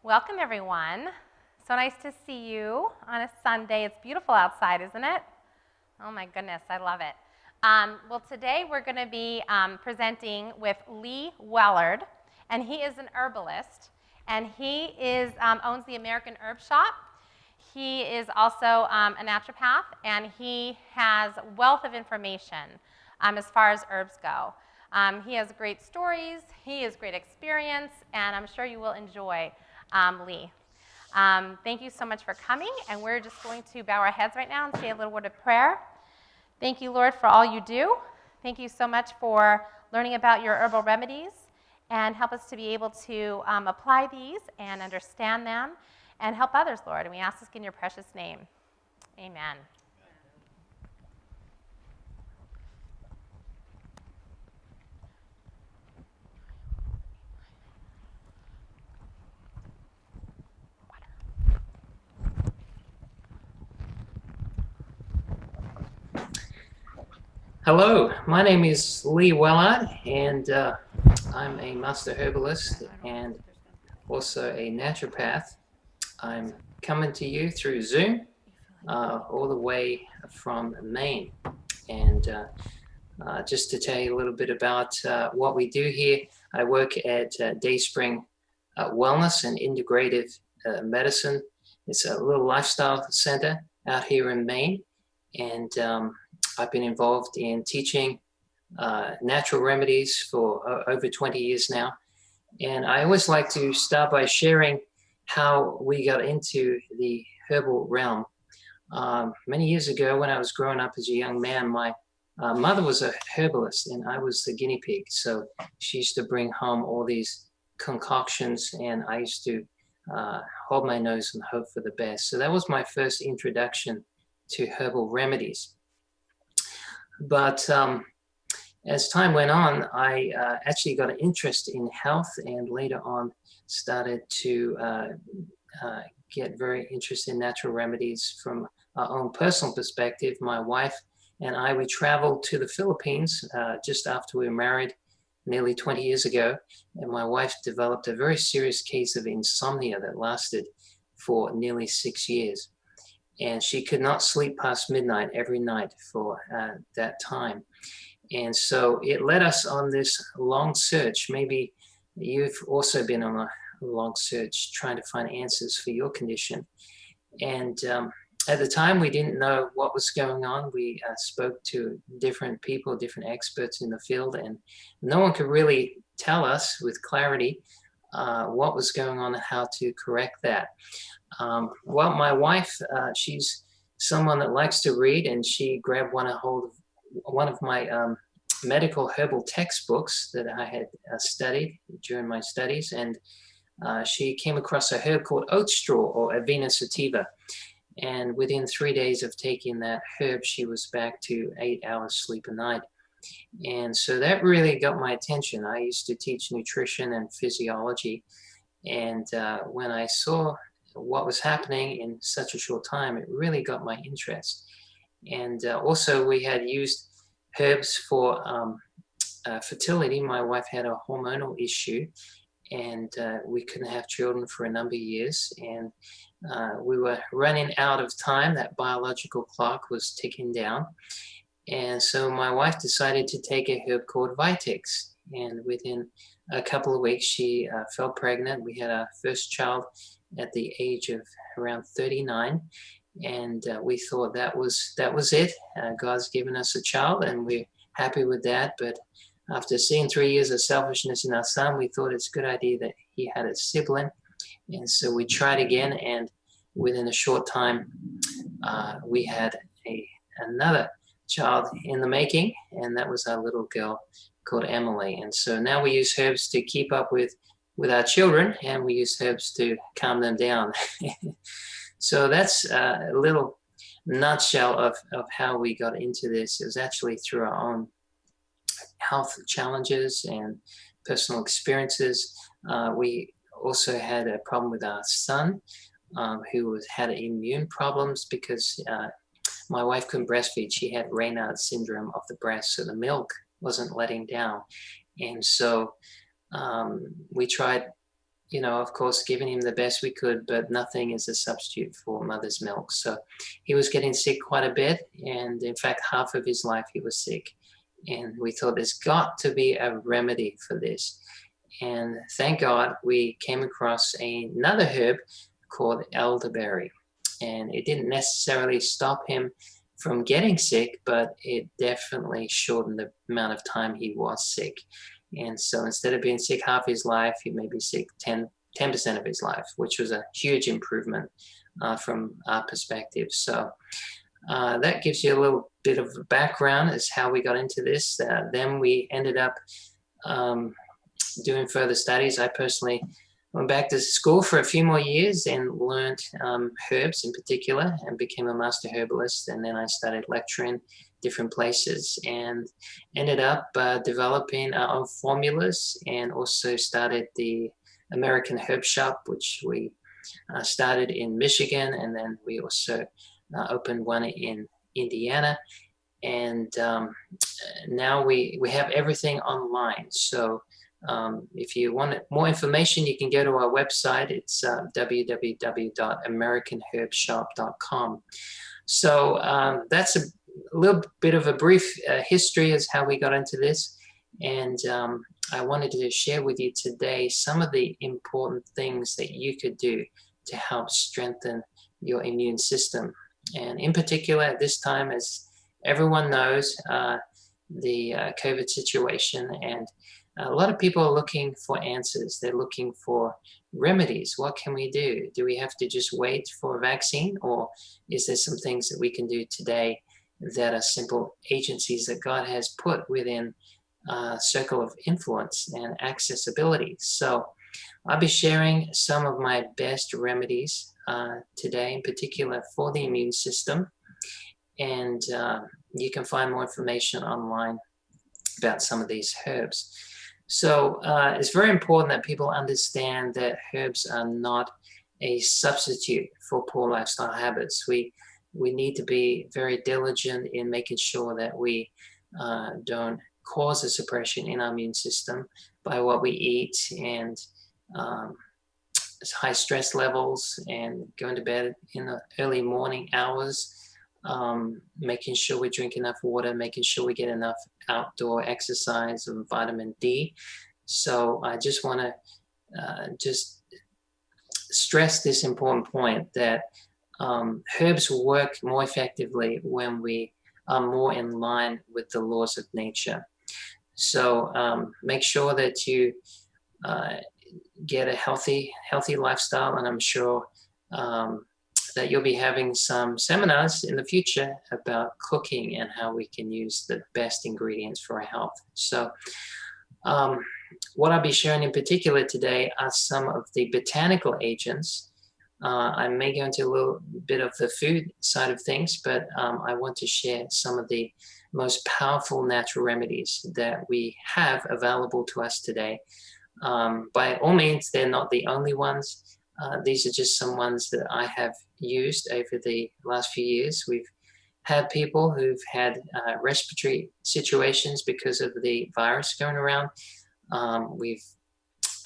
Welcome, everyone. So nice to see you on a Sunday. It's beautiful outside, isn't it? Oh my goodness, I love it. Well, today we're going to be presenting with Lee Wellard, and he is an herbalist, and he owns the American Herb Shop. He is also a naturopath, and he has a wealth of information as far as herbs go. He has great stories, he has great experience, and I'm sure you will enjoy Lee. Thank you so much for coming, and we're just going to bow our heads right now and say a little word of prayer. Thank you, Lord, for all you do. Thank you so much for learning about your herbal remedies, and help us to be able to apply these and understand them and help others, Lord. And we ask this in your precious name. Amen. Hello, my name is Lee Wellard, and I'm a master herbalist and also a naturopath. I'm coming to you through Zoom, all the way from Maine. And just to tell you a little bit about what we do here, I work at Dayspring Wellness and Integrative Medicine. It's a little lifestyle center out here in Maine, and I've been involved in teaching natural remedies for over 20 years now. And I always like to start by sharing how we got into the herbal realm. Many years ago, when I was growing up as a young man, my mother was a herbalist and I was the guinea pig. So she used to bring home all these concoctions, and I used to hold my nose and hope for the best. So that was my first introduction to herbal remedies. But as time went on, I actually got an interest in health, and later on started to get very interested in natural remedies from our own personal perspective. My wife and I, we traveled to the Philippines just after we were married nearly 20 years ago, and my wife developed a very serious case of insomnia that lasted for nearly 6 years. And she could not sleep past midnight every night for that time. And so it led us on this long search. Maybe you've also been on a long search trying to find answers for your condition. And at the time, we didn't know what was going on. We spoke to different people, different experts in the field, and no one could really tell us with clarity what was going on and how to correct that. Well, my wife, she's someone that likes to read, and she grabbed one of my medical herbal textbooks that I had studied during my studies, and she came across a herb called oat straw, or Avena sativa. And within 3 days of taking that herb, she was back to 8 hours sleep a night. And so that really got my attention. I used to teach nutrition and physiology, and when I saw what was happening in such a short time, it really got my interest. And also we had used herbs for fertility. My wife had a hormonal issue, and we couldn't have children for a number of years, and we were running out of time. That biological clock was ticking down, and so my wife decided to take a herb called Vitex, and within a couple of weeks she fell pregnant. We had our first child at the age of around 39, and we thought that was it. God's given us a child, and we're happy with that. But after seeing 3 years of selfishness in our son, we thought it's a good idea that he had a sibling, and so we tried again, and within a short time we had another child in the making, and that was our little girl called Emily. And so now we use herbs to keep up with our children, and we use herbs to calm them down. So that's a little nutshell of how we got into this. It was actually through our own health challenges and personal experiences. We also had a problem with our son, who had immune problems because my wife couldn't breastfeed. She had Raynaud's syndrome of the breast, so the milk wasn't letting down. And so we tried of course, giving him the best we could, but nothing is a substitute for mother's milk. So he was getting sick quite a bit. And in fact, half of his life he was sick. And we thought there's got to be a remedy for this. And thank God we came across another herb called elderberry. And it didn't necessarily stop him from getting sick, but it definitely shortened the amount of time he was sick. And so instead of being sick half his life, he may be sick 10% of his life, which was a huge improvement from our perspective. So that gives you a little bit of background as how we got into this. Then we ended up doing further studies. I personally went back to school for a few more years and learned herbs in particular and became a master herbalist. And then I started lecturing different places and ended up developing our own formulas, and also started the American Herb Shop, which we started in Michigan, and then we also opened one in Indiana. And now we have everything online. So if you want more information, you can go to our website. It's www.americanherbshop.com. So that's a little bit of a brief history as how we got into this. And I wanted to share with you today some of the important things that you could do to help strengthen your immune system. And in particular, at this time, as everyone knows, the COVID situation, and a lot of people are looking for answers. They're looking for remedies. What can we do? Do we have to just wait for a vaccine, or is there some things that we can do today that are simple agencies that God has put within a circle of influence and accessibility? So I'll be sharing some of my best remedies today, in particular for the immune system. And you can find more information online about some of these herbs. So it's very important that people understand that herbs are not a substitute for poor lifestyle habits. We need to be very diligent in making sure that we don't cause a suppression in our immune system by what we eat, and high stress levels, and going to bed in the early morning hours, making sure we drink enough water, making sure we get enough outdoor exercise and vitamin D. So I just want to just stress this important point that herbs work more effectively when we are more in line with the laws of nature. So make sure that you get a healthy lifestyle, and I'm sure that you'll be having some seminars in the future about cooking and how we can use the best ingredients for our health. So what I'll be sharing in particular today are some of the botanical agents. I may go into a little bit of the food side of things, but I want to share some of the most powerful natural remedies that we have available to us today. By all means, they're not the only ones. These are just some ones that I have used over the last few years. We've had people who've had respiratory situations because of the virus going around. We've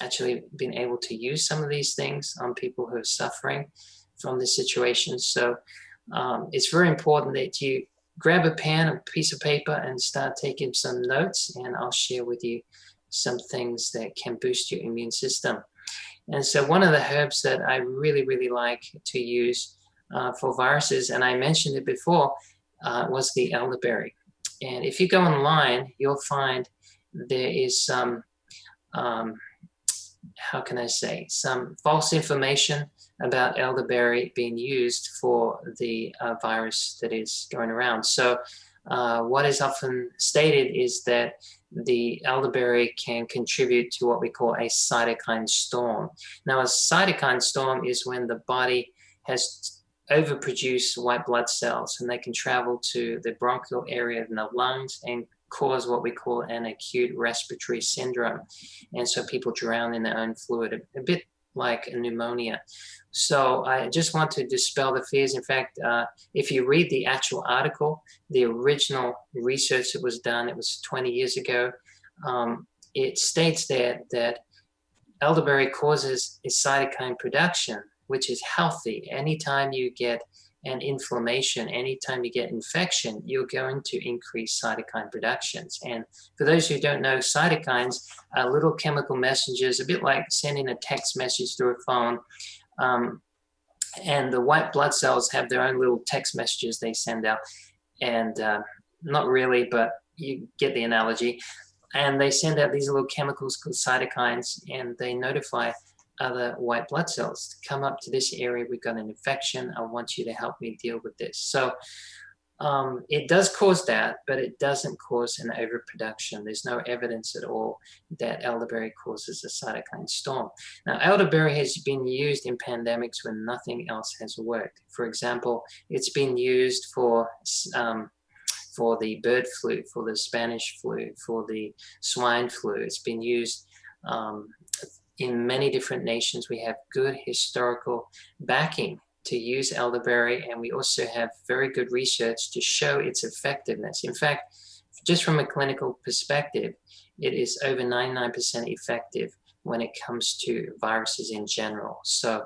actually been able to use some of these things on people who are suffering from this situation. So it's very important that you grab a pen, a piece of paper, and start taking some notes, and I'll share with you some things that can boost your immune system. And so one of the herbs that I really, really like to use for viruses, and I mentioned it before, was the elderberry. And if you go online, you'll find there is some, how can I say, some false information about elderberry being used for the virus that is going around. So what is often stated is that the elderberry can contribute to what we call a cytokine storm. Now, a cytokine storm is when the body has overproduced white blood cells, and they can travel to the bronchial area in the lungs and cause what we call an acute respiratory syndrome. And so people drown in their own fluid, a bit like a pneumonia. So I just want to dispel the fears. In fact, if you read the actual article, the original research that was done, it was 20 years ago, it states there that elderberry causes a cytokine production, which is healthy. Anytime you get an inflammation, anytime you get infection, you're going to increase cytokine productions. And for those who don't know, cytokines are little chemical messengers, a bit like sending a text message through a phone. And the white blood cells have their own little text messages they send out. And not really, but you get the analogy. And they send out these little chemicals called cytokines, and they notify other white blood cells to come up to this area. We've got an infection. I want you to help me deal with this. So it does cause that, but it doesn't cause an overproduction. There's no evidence at all that elderberry causes a cytokine storm. Now, elderberry has been used in pandemics when nothing else has worked. For example, it's been used for the bird flu, for the Spanish flu, for the swine flu. It's been used in many different nations. We have good historical backing to use elderberry, and we also have very good research to show its effectiveness. In fact, just from a clinical perspective, it is over 99% effective when it comes to viruses in general. So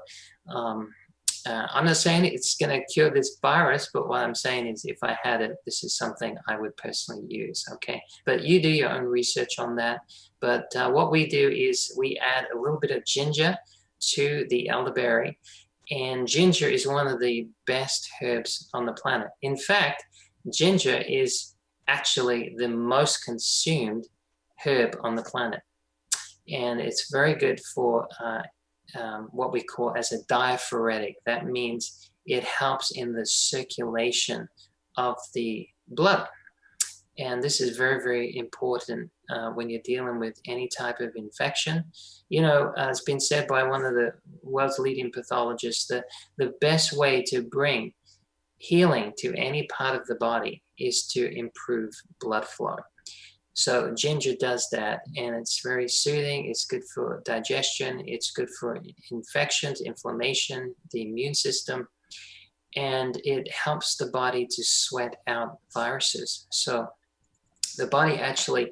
I'm not saying it's going to cure this virus, but what I'm saying is if I had it, this is something I would personally use, okay? But you do your own research on that. But what we do is we add a little bit of ginger to the elderberry, and ginger is one of the best herbs on the planet. In fact, ginger is actually the most consumed herb on the planet, and it's very good for what we call as a diaphoretic. That means it helps in the circulation of the blood. And this is very, very important when you're dealing with any type of infection. You know, it's been said by one of the world's leading pathologists that the best way to bring healing to any part of the body is to improve blood flow. So ginger does that, and it's very soothing. It's good for digestion. It's good for infections, inflammation, the immune system, and it helps the body to sweat out viruses. So the body actually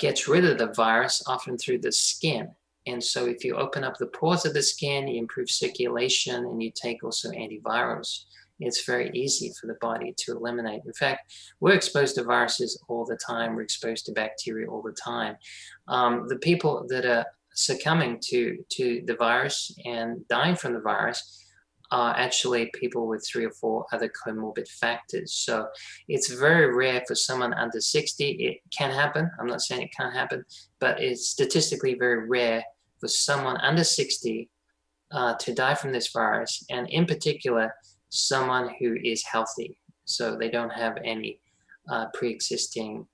gets rid of the virus often through the skin. And so if you open up the pores of the skin, you improve circulation, and you take also antivirals, it's very easy for the body to eliminate. In fact, we're exposed to viruses all the time. We're exposed to bacteria all the time. The people that are succumbing to the virus and dying from the virus are actually people with 3 or 4 other comorbid factors. So it's very rare for someone under 60. It can happen. I'm not saying it can't happen, but it's statistically very rare for someone under 60 to die from this virus, and in particular, someone who is healthy, so they don't have any pre-existing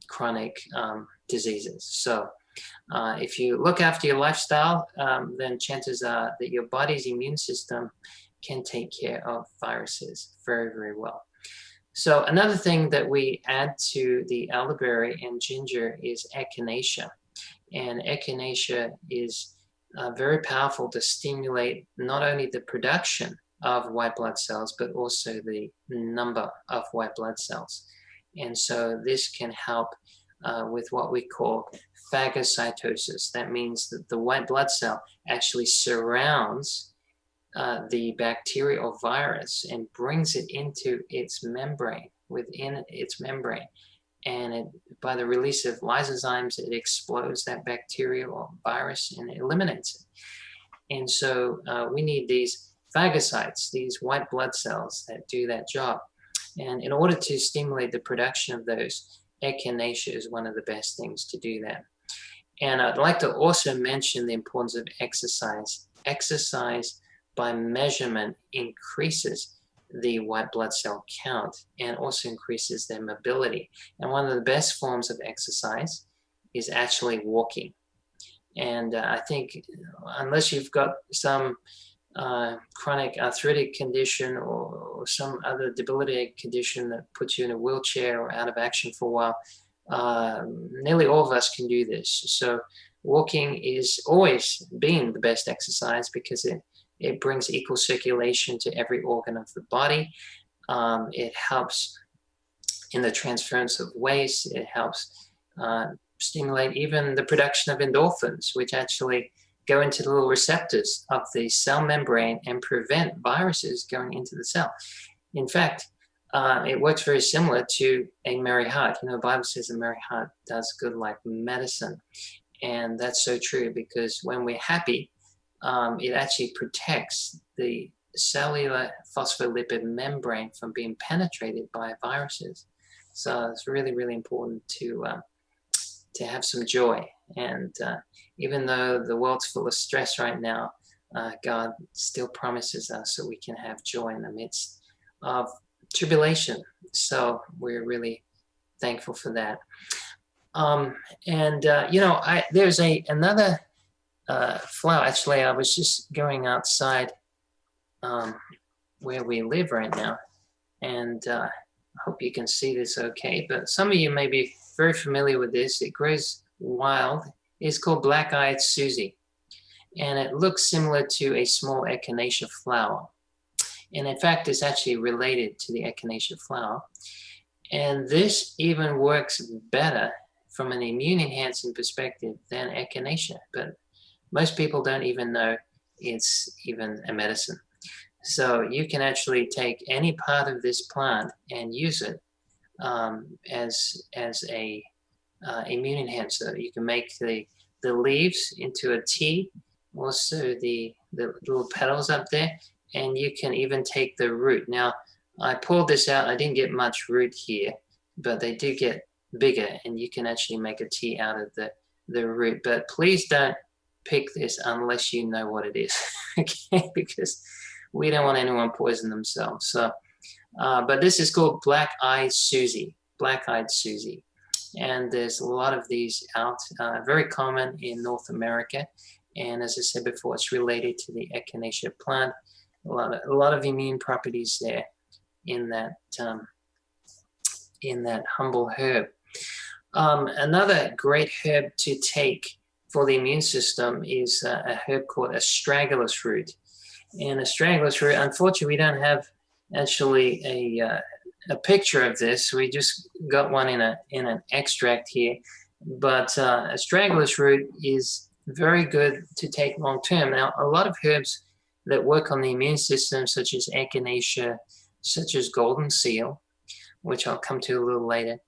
chronic diseases. So if you look after your lifestyle, then chances are that your body's immune system can take care of viruses very, very well. So another thing that we add to the elderberry and ginger is echinacea. And echinacea is very powerful to stimulate not only the production of white blood cells, but also the number of white blood cells. And so this can help with what we call phagocytosis. That means that the white blood cell actually surrounds the bacteria or virus and brings it into its membrane, within its membrane. And by the release of lysozymes, it explodes that bacteria or virus and it eliminates it. And so we need these phagocytes, these white blood cells that do that job. And in order to stimulate the production of those, echinacea is one of the best things to do that. And I'd like to also mention the importance of exercise. Exercise by measurement increases the white blood cell count and also increases their mobility. And one of the best forms of exercise is actually walking. And I think unless you've got some chronic arthritic condition or some other debilitating condition that puts you in a wheelchair or out of action for a while, nearly all of us can do this. So walking is always been the best exercise because it brings equal circulation to every organ of the body. It helps in the transference of waste. It helps stimulate even the production of endorphins, which actually go into the little receptors of the cell membrane and prevent viruses going into the cell. In fact, it works very similar to a merry heart. You know, the Bible says a merry heart does good like medicine. And that's so true, because when we're happy, it actually protects the cellular phospholipid membrane from being penetrated by viruses. So it's really, really important to have some joy. And even though the world's full of stress right now, God still promises us that we can have joy in the midst of tribulation. So we're really thankful for that. There's another flower. Actually, I was just going outside where we live right now, and I hope you can see this okay, but some of you may be very familiar with this. It grows wild. It's called black-eyed Susie, and it looks similar to a small echinacea flower. And in fact, it's actually related to the echinacea flower. And this even works better from an immune-enhancing perspective than echinacea, but most people don't even know it's even a medicine. So you can actually take any part of this plant and use it as a immune enhancer. You can make the leaves into a tea, also the little petals up there, and you can even take the root. Now, I pulled this out. I didn't get much root here, but they do get bigger, and you can actually make a tea out of the root. But please don't pick this unless you know what it is, okay? Because we don't want anyone poison themselves. So, but this is called black-eyed Susie, black-eyed Susie. And there's a lot of these out, very common in North America. And as I said before, it's related to the echinacea plant. A lot of immune properties there in that humble herb. Another great herb to take for the immune system is a herb called astragalus root. And astragalus root, unfortunately, we don't have actually a picture of this. We just got one in an extract here. But astragalus root is very good to take long term. Now, a lot of herbs that work on the immune system, such as echinacea, such as golden seal, which I'll come to a little later,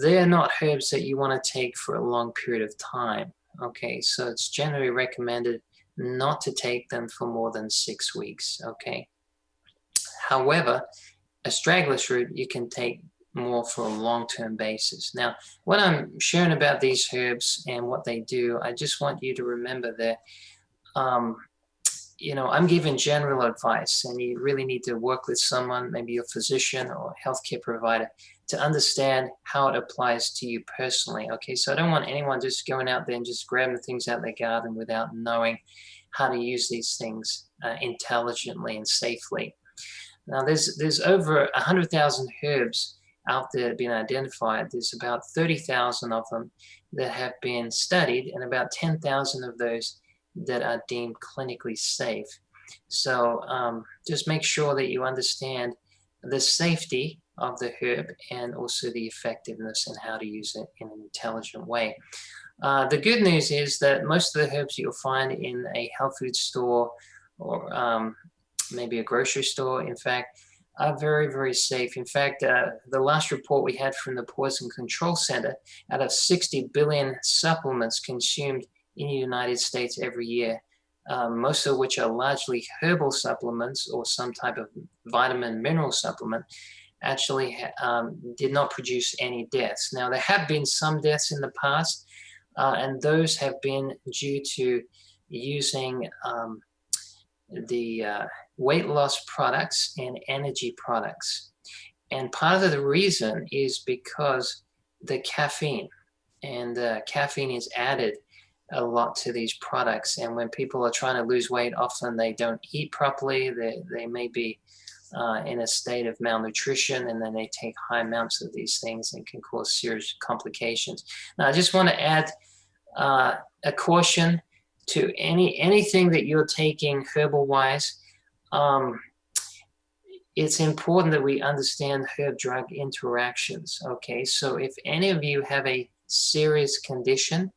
they're not herbs that you want to take for a long period of time. Okay, so it's generally recommended not to take them for more than 6 weeks. Okay. However, astragalus root you can take more for a long-term basis. Now, when I'm sharing about these herbs and what they do, I just want you to remember that I'm giving general advice, and you really need to work with someone, maybe your physician or healthcare provider, to understand how it applies to you personally. Okay, so I don't want anyone just going out there and just grabbing things out of their garden without knowing how to use these things intelligently and safely. Now, there's over 100,000 herbs out there that have been identified. There's about 30,000 of them that have been studied, and about 10,000 of those that are deemed clinically safe. So just make sure that you understand the safety of the herb and also the effectiveness and how to use it in an intelligent way. The good news is that most of the herbs you'll find in a health food store or maybe a grocery store, in fact, are very, very safe. In fact, the last report we had from the Poison Control Center, out of 60 billion supplements consumed in the United States every year, most of which are largely herbal supplements or some type of vitamin mineral supplement, actually did not produce any deaths. Now, there have been some deaths in the past, and those have been due to using the weight loss products and energy products. And part of the reason is because the caffeine, and caffeine is added a lot to these products. And when people are trying to lose weight, often they don't eat properly. They may be in a state of malnutrition, and then they take high amounts of these things and can cause serious complications. Now, I just want to add a caution to anything that you're taking herbal-wise. It's important that we understand herb-drug interactions, okay? So if any of you have a serious condition,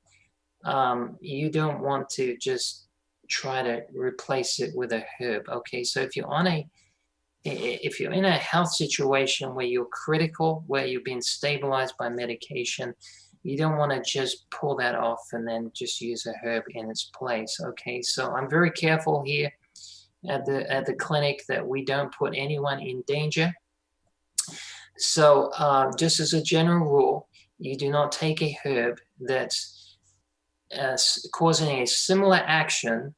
you don't want to just try to replace it with a herb. Okay, so if you're in a health situation where you're critical, where you've been stabilized by medication, you don't want to just pull that off and then just use a herb in its place. Okay, so I'm very careful here at the clinic that we don't put anyone in danger. So just as a general rule, you do not take a herb that's causing a similar action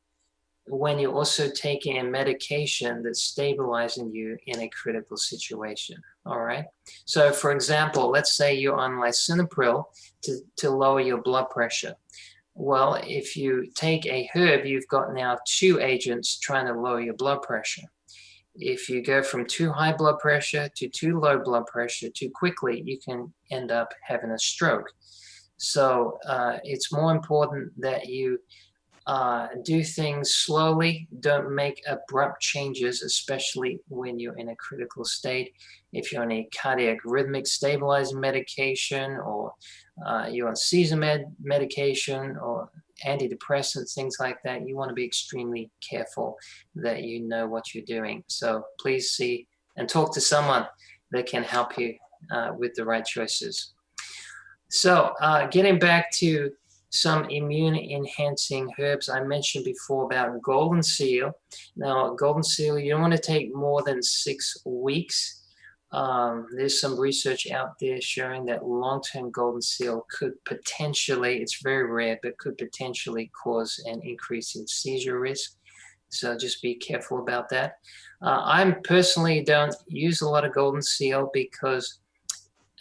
when you're also taking a medication that's stabilizing you in a critical situation. All right. So for example, let's say you're on lisinopril to lower your blood pressure. Well, if you take a herb, you've got now two agents trying to lower your blood pressure. If you go from too high blood pressure to too low blood pressure too quickly, you can end up having a stroke. So it's more important that you do things slowly. Don't make abrupt changes, especially when you're in a critical state. If you're on a cardiac rhythmic stabilizing medication, or you're on Caesar medication or antidepressants, things like that, you want to be extremely careful that you know what you're doing. So please see and talk to someone that can help you with the right choices. So getting back to some immune-enhancing herbs, I mentioned before about golden seal. Now, golden seal, you don't want to take more than 6 weeks. There's some research out there showing that long-term golden seal could potentially, it's very rare, but could potentially cause an increase in seizure risk. So just be careful about that. I personally don't use a lot of golden seal because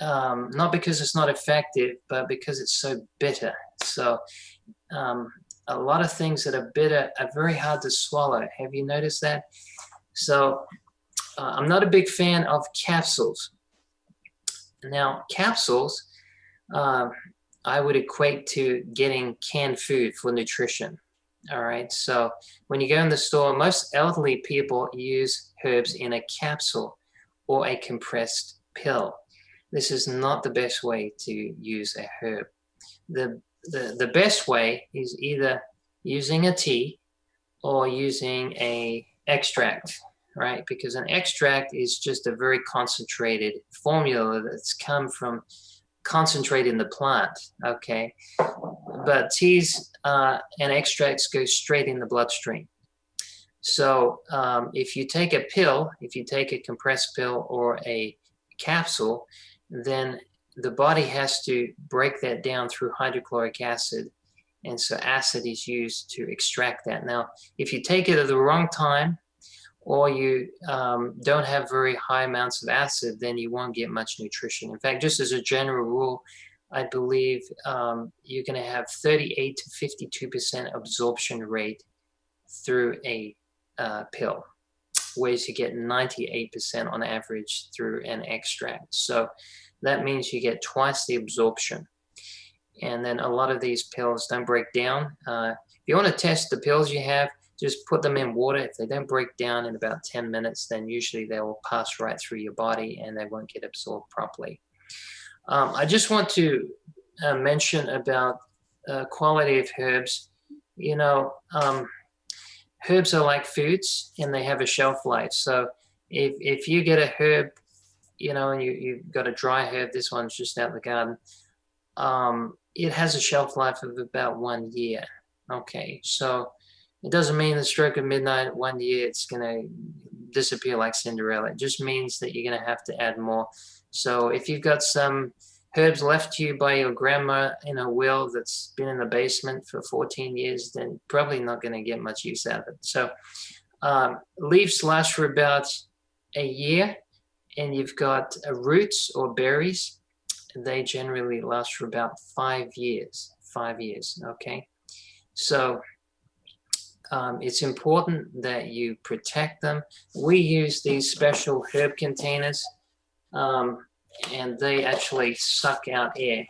not because it's not effective, but because it's so bitter. So a lot of things that are bitter are very hard to swallow. Have you noticed that? So I'm not a big fan of capsules. Now, capsules, I would equate to getting canned food for nutrition. All right. So when you go in the store, most elderly people use herbs in a capsule or a compressed pill. This is not the best way to use a herb. The best way is either using a tea or using a extract, right? Because an extract is just a very concentrated formula that's come from concentrating the plant, okay? But teas and extracts go straight in the bloodstream. So if you take a pill, if you take a compressed pill or a capsule, then the body has to break that down through hydrochloric acid. And so acid is used to extract that. Now, if you take it at the wrong time, or you don't have very high amounts of acid, then you won't get much nutrition. In fact, just as a general rule, I believe you're going to have 38 to 52% absorption rate through a pill, whereas you get 98% on average through an extract. So that means you get twice the absorption. And then a lot of these pills don't break down. If you want to test the pills you have, just put them in water. If they don't break down in about 10 minutes, then usually they will pass right through your body and they won't get absorbed properly. I just want to mention about quality of herbs. You know, herbs are like foods and they have a shelf life. So if you get a herb, you know, and you've got a dry herb, this one's just out of the garden, it has a shelf life of about 1 year. Okay, so it doesn't mean the stroke of midnight 1 year it's going to disappear like Cinderella. It just means that you're going to have to add more. So if you've got some herbs left to you by your grandma in a will that's been in the basement for 14 years, then probably not going to get much use out of it. So leaves last for about a year, and you've got roots or berries. They generally last for about 5 years. 5 years, okay? So it's important that you protect them. We use these special herb containers, and they actually suck out air.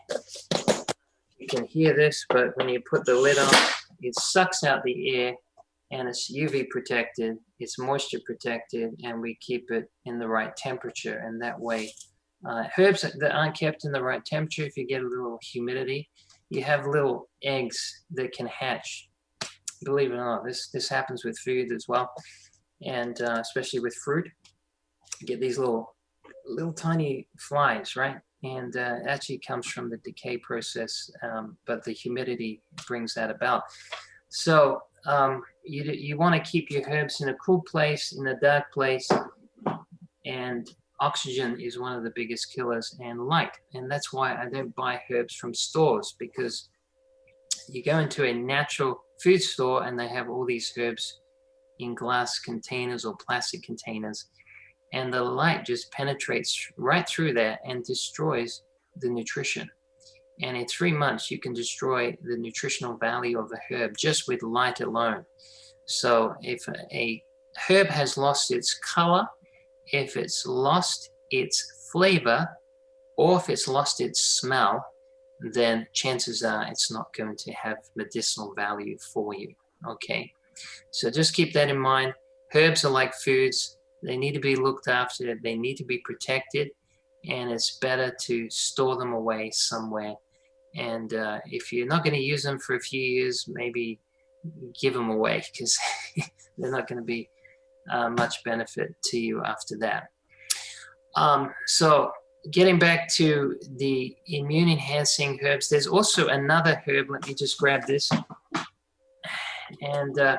You can hear this, but when you put the lid on, it sucks out the air, and it's UV protected, it's moisture protected, and we keep it in the right temperature, and that way Herbs that aren't kept in the right temperature, if you get a little humidity, you have little eggs that can hatch. Believe it or not, this happens with food as well, and especially with fruit. You get these little tiny flies, right? And actually comes from the decay process, but the humidity brings that about. So you want to keep your herbs in a cool place, in a dark place, and oxygen is one of the biggest killers, and light. And that's why I don't buy herbs from stores, because you go into a natural food store and they have all these herbs in glass containers or plastic containers, and the light just penetrates right through there and destroys the nutrition. And in 3 months, you can destroy the nutritional value of a herb just with light alone. So if a herb has lost its color, if it's lost its flavor, or if it's lost its smell, then chances are it's not going to have medicinal value for you, okay? So just keep that in mind. Herbs are like foods. They need to be looked after. They need to be protected, and it's better to store them away somewhere. And if you're not going to use them for a few years, maybe give them away, because they're not going to be much benefit to you after that. So getting back to the immune enhancing herbs, there's also another herb. Let me just grab this. And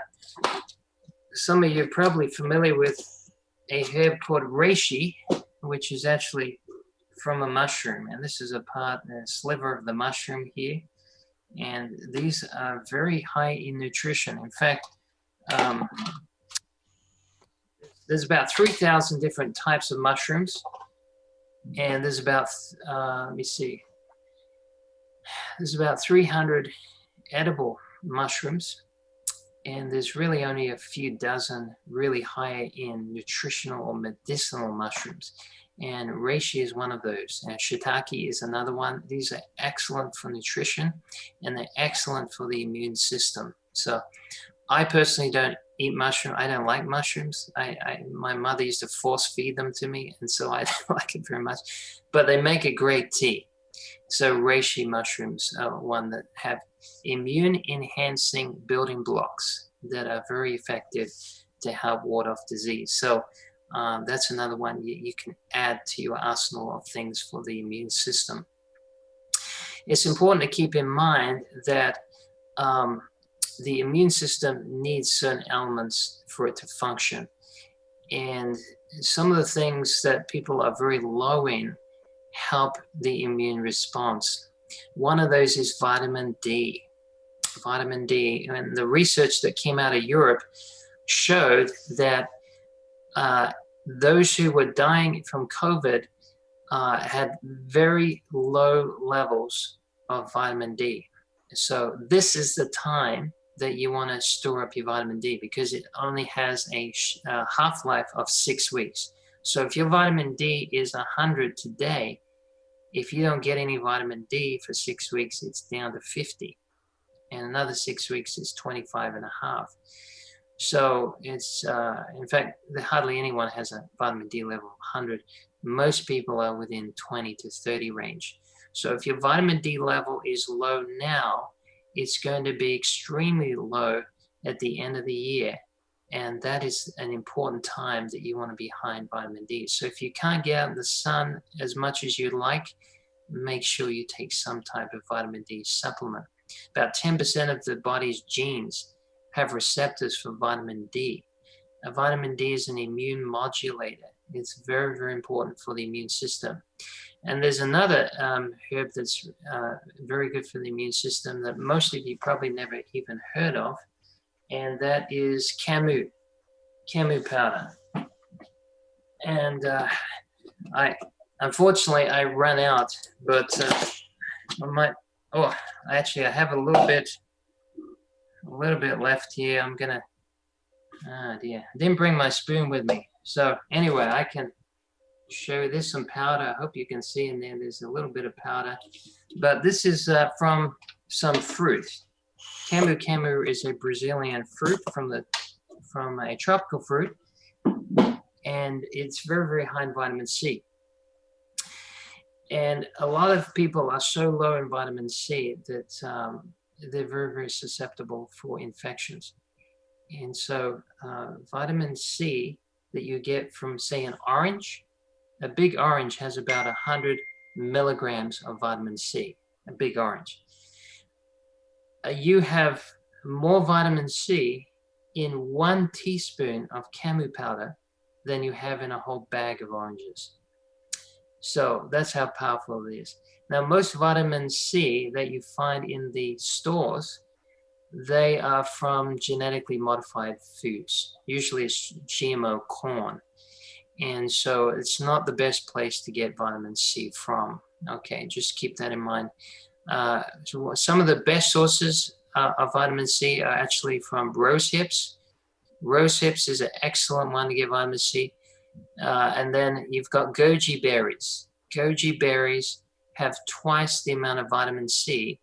some of you are probably familiar with a herb called reishi, which is actually from a mushroom. And this is a sliver of the mushroom here. And these are very high in nutrition. In fact, there's about 3,000 different types of mushrooms. And there's about, let me see, there's about 300 edible mushrooms. And there's really only a few dozen really high in nutritional or medicinal mushrooms. And reishi is one of those. And shiitake is another one. These are excellent for nutrition, and they're excellent for the immune system. So I personally don't eat mushroom. I don't like mushrooms. My mother used to force feed them to me, and so I don't like it very much. But they make a great tea. So reishi mushrooms are one that have immune enhancing building blocks that are very effective to help ward off disease. So that's another one you can add to your arsenal of things for the immune system. It's important to keep in mind that the immune system needs certain elements for it to function. And some of the things that people are very low in help the immune response. One of those is vitamin D. Vitamin D, and the research that came out of Europe showed that those who were dying from COVID had very low levels of vitamin D. So this is the time that you want to store up your vitamin D, because it only has a half-life of 6 weeks. So if your vitamin D is 100 today, if you don't get any vitamin D for 6 weeks, it's down to 50. And another 6 weeks is 25 and a half. So it's, in fact, hardly anyone has a vitamin D level of 100. Most people are within 20 to 30 range. So if your vitamin D level is low now, it's going to be extremely low at the end of the year. And that is an important time that you want to be high in vitamin D. So if you can't get out in the sun as much as you'd like, make sure you take some type of vitamin D supplement. About 10% of the body's genes have receptors for vitamin D. Vitamin D is an immune modulator. It's very, very important for the immune system. And there's another herb that's very good for the immune system that most of you probably never even heard of, and that is camu powder. And unfortunately I ran out, but I might. Oh, actually, I have a little bit left here. I'm gonna. Oh dear, I didn't bring my spoon with me. So anyway, I can show you this some powder. I hope you can see in there. There's a little bit of powder, but this is from some fruit. Camu is a Brazilian fruit from a tropical fruit, and it's very, very high in vitamin C. And a lot of people are so low in vitamin C that they're very, very susceptible for infections. And so vitamin C that you get from, say, an orange, a big orange has about 100 milligrams of vitamin C, a big orange. You have more vitamin C in 1 teaspoon of camu powder than you have in a whole bag of oranges. So that's how powerful it is. Now, most vitamin C that you find in the stores, they are from genetically modified foods. Usually it's GMO corn. And so it's not the best place to get vitamin C from. Okay, just keep that in mind. So some of the best sources of vitamin C are actually from rose hips. Rose hips is an excellent one to get vitamin C. And then you've got goji berries. Goji berries have twice the amount of vitamin C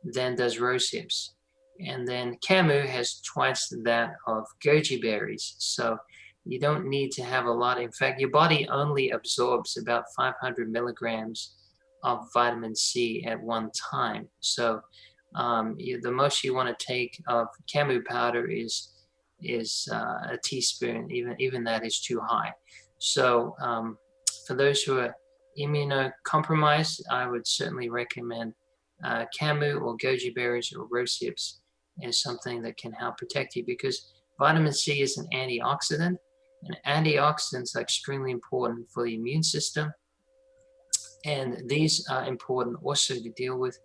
than does rose hips. And then camu has twice that of goji berries. So you don't need to have a lot. In fact, your body only absorbs about 500 milligrams of vitamin C at one time. So the most you want to take of camu powder is a teaspoon. Even that is too high. So for those who are immunocompromised, I would certainly recommend camu or goji berries or rose hips as something that can help protect you, because vitamin C is an antioxidant, and antioxidants are extremely important for the immune system. And these are important also to deal with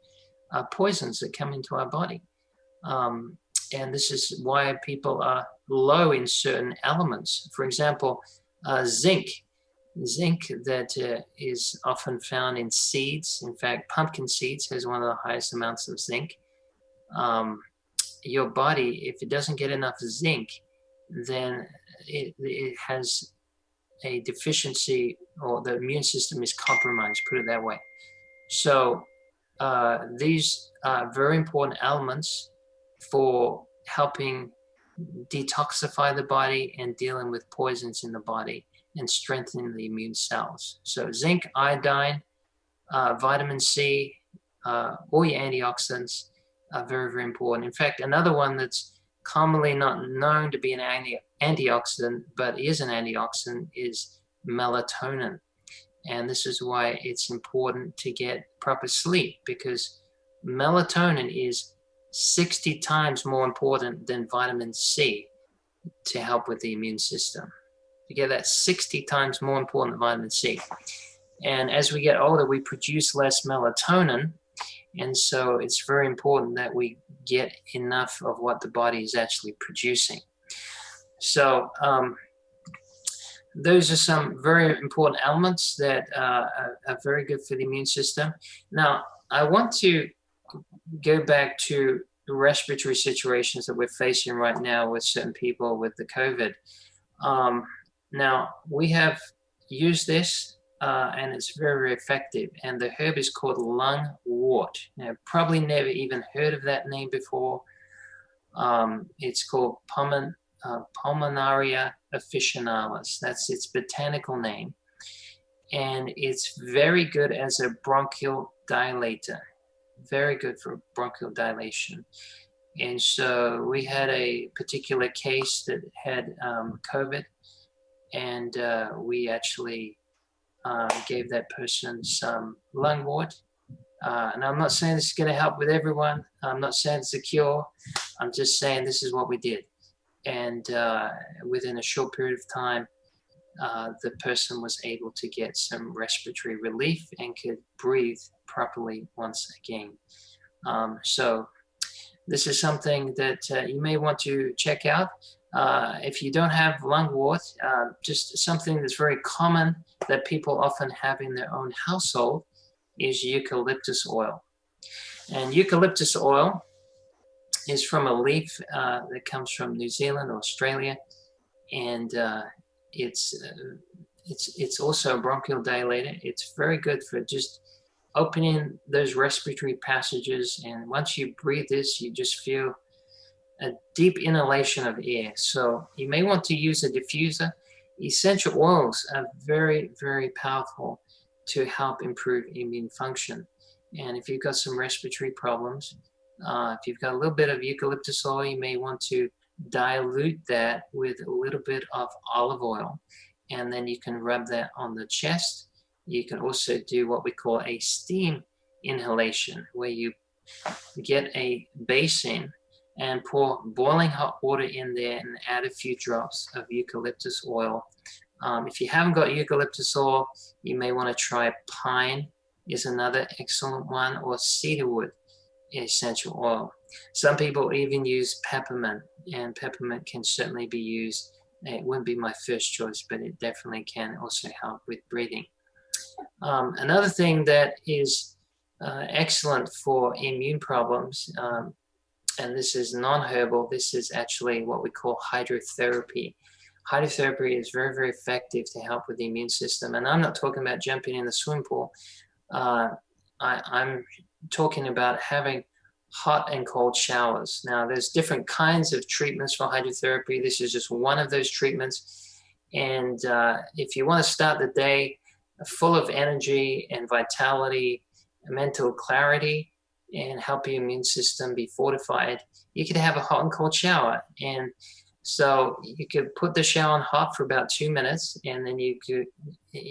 poisons that come into our body. And this is why people are low in certain elements. For example, zinc. Zinc that is often found in seeds. In fact, pumpkin seeds has one of the highest amounts of zinc. Your body, if it doesn't get enough zinc, then it has a deficiency, or the immune system is compromised, put it that way. So these are very important elements for helping detoxify the body and dealing with poisons in the body and strengthening the immune cells. So zinc, iodine, vitamin C, all your antioxidants are very, very important. In fact, another one that's commonly not known to be an antioxidant, but is an antioxidant, is melatonin. And this is why it's important to get proper sleep, because melatonin is 60 times more important than vitamin C to help with the immune system. You get that 60 times more important than vitamin C. And as we get older, we produce less melatonin. And so it's very important that we get enough of what the body is actually producing. So those are some very important elements that are very good for the immune system. Now, I want to go back to the respiratory situations that we're facing right now with certain people with the COVID. Now, we have used this and it's very, very effective. And the herb is called lungwort. Now, probably never even heard of that name before. It's called Pulmonaria officinalis. That's its botanical name. And it's very good as a bronchial dilator. Very good for bronchial dilation. And so we had a particular case that had COVID, and we actually gave that person some lungwort. And I'm not saying this is going to help with everyone. I'm not saying it's a cure. I'm just saying this is what we did. And within a short period of time, the person was able to get some respiratory relief and could breathe properly once again. So this is something that you may want to check out. If you don't have lungwort, just something that's very common that people often have in their own household is eucalyptus oil. And eucalyptus oil is from a leaf that comes from New Zealand or Australia, and it's also a bronchial dilator. It's very good for just opening those respiratory passages, and once you breathe this, you just feel a deep inhalation of air. So you may want to use a diffuser. Essential oils are very, very powerful to help improve immune function. And if you've got some respiratory problems, if you've got a little bit of eucalyptus oil, you may want to dilute that with a little bit of olive oil, and then you can rub that on the chest. You can also do what we call a steam inhalation, where you get a basin and pour boiling hot water in there and add a few drops of eucalyptus oil. If you haven't got eucalyptus oil, you may want to try pine is another excellent one, or cedarwood essential oil. Some people even use peppermint, and peppermint can certainly be used. It wouldn't be my first choice, but it definitely can also help with breathing. Another thing that is excellent for immune problems, and this is non-herbal, this is actually what we call hydrotherapy. Hydrotherapy is very, very effective to help with the immune system. And I'm not talking about jumping in the swim pool. I'm talking about having hot and cold showers. Now, there's different kinds of treatments for hydrotherapy. This is just one of those treatments. And if you want to start the day full of energy and vitality, mental clarity, and help your immune system be fortified, you could have a hot and cold shower. And so you could put the shower on hot for about 2 minutes, and then you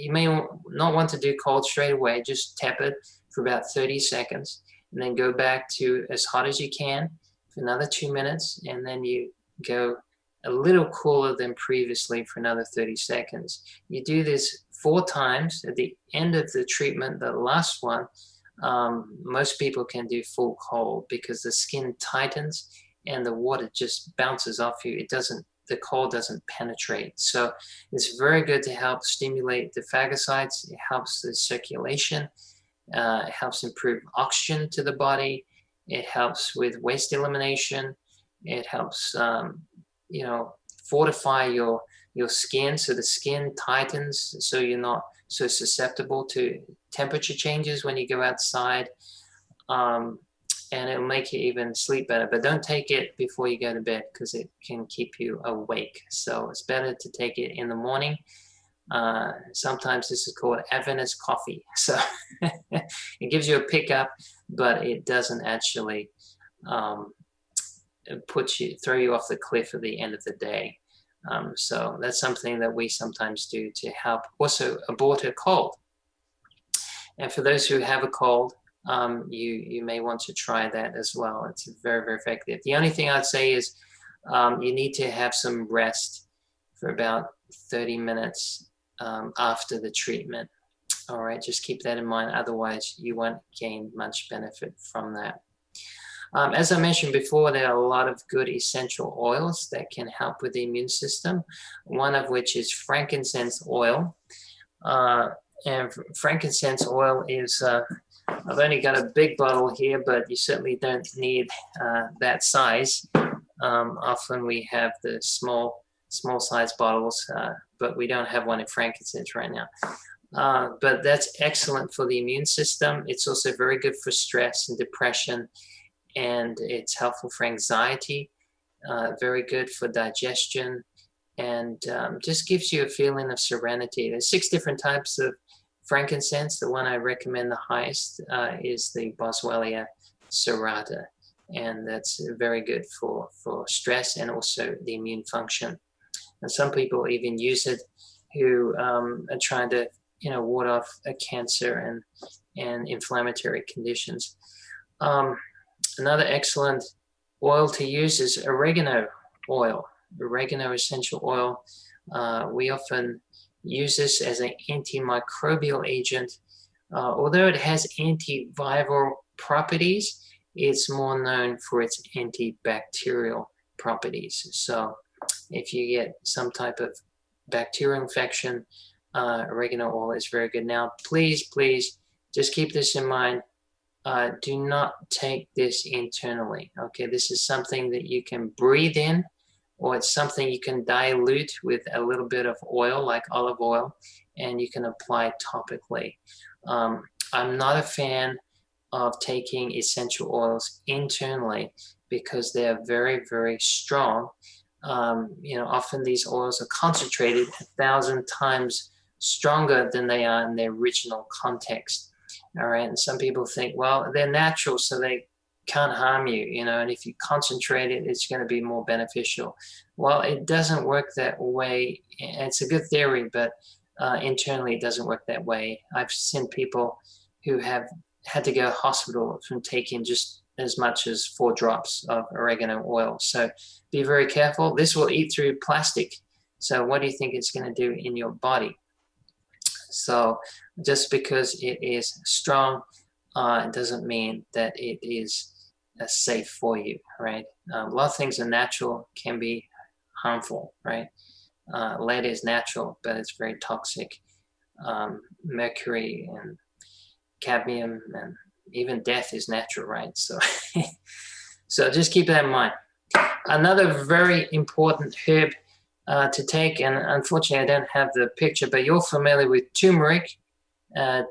may not want to do cold straight away. Just tap it for about 30 seconds, and then go back to as hot as you can for another 2 minutes, and then you go a little cooler than previously for another 30 seconds. You do this 4 times. At the end of the treatment, the last one, most people can do full cold because the skin tightens and the water just bounces off you. The cold doesn't penetrate. So it's very good to help stimulate the phagocytes. It helps the circulation. It helps improve oxygen to the body. It helps with waste elimination. It helps, fortify your skin, so the skin tightens, so you're not so susceptible to temperature changes when you go outside. And it'll make you even sleep better. But don't take it before you go to bed, because it can keep you awake. So it's better to take it in the morning. Sometimes this is called Adventist coffee. So it gives you a pickup, but it doesn't actually throw you off the cliff at the end of the day. So that's something that we sometimes do to help also abort a cold. And for those who have a cold, you may want to try that as well. It's very, very effective. The only thing I'd say is you need to have some rest for about 30 minutes after the treatment. All right, just keep that in mind. Otherwise, you won't gain much benefit from that. As I mentioned before, there are a lot of good essential oils that can help with the immune system, one of which is frankincense oil. And frankincense oil is, I've only got a big bottle here, but you certainly don't need that size. Often we have the small size bottles, but we don't have one in frankincense right now. But that's excellent for the immune system. It's also very good for stress and depression, and it's helpful for anxiety, very good for digestion, and just gives you a feeling of serenity. There's 6 different types of frankincense. The one I recommend the highest is the Boswellia serrata, and that's very good for stress and also the immune function. And some people even use it who are trying to ward off a cancer and inflammatory conditions. Another excellent oil to use is oregano oil, oregano essential oil. We often use this as an antimicrobial agent. Although it has antiviral properties, it's more known for its antibacterial properties. So if you get some type of bacterial infection, oregano oil is very good. Now, please just keep this in mind. Do not take this internally. Okay, this is something that you can breathe in, or it's something you can dilute with a little bit of oil, like olive oil, and you can apply topically. I'm not a fan of taking essential oils internally because they are very, very strong. Often these oils are concentrated 1,000 times stronger than they are in their original context. All right, and some people think, well, they're natural, so they can't harm you, you know, and if you concentrate it, it's going to be more beneficial. Well, it doesn't work that way. It's a good theory, but internally it doesn't work that way. I've seen people who have had to go to hospital from taking just as much as 4 drops of oregano oil. So be very careful. This will eat through plastic. So what do you think it's going to do in your body? So just because it is strong, it doesn't mean that it is safe for you, right? A lot of things are natural, can be harmful, right? Lead is natural, but it's very toxic. Mercury and cadmium and even death is natural, right? So, so just keep that in mind. Another very important herb to take, and unfortunately I don't have the picture, but you're familiar with turmeric.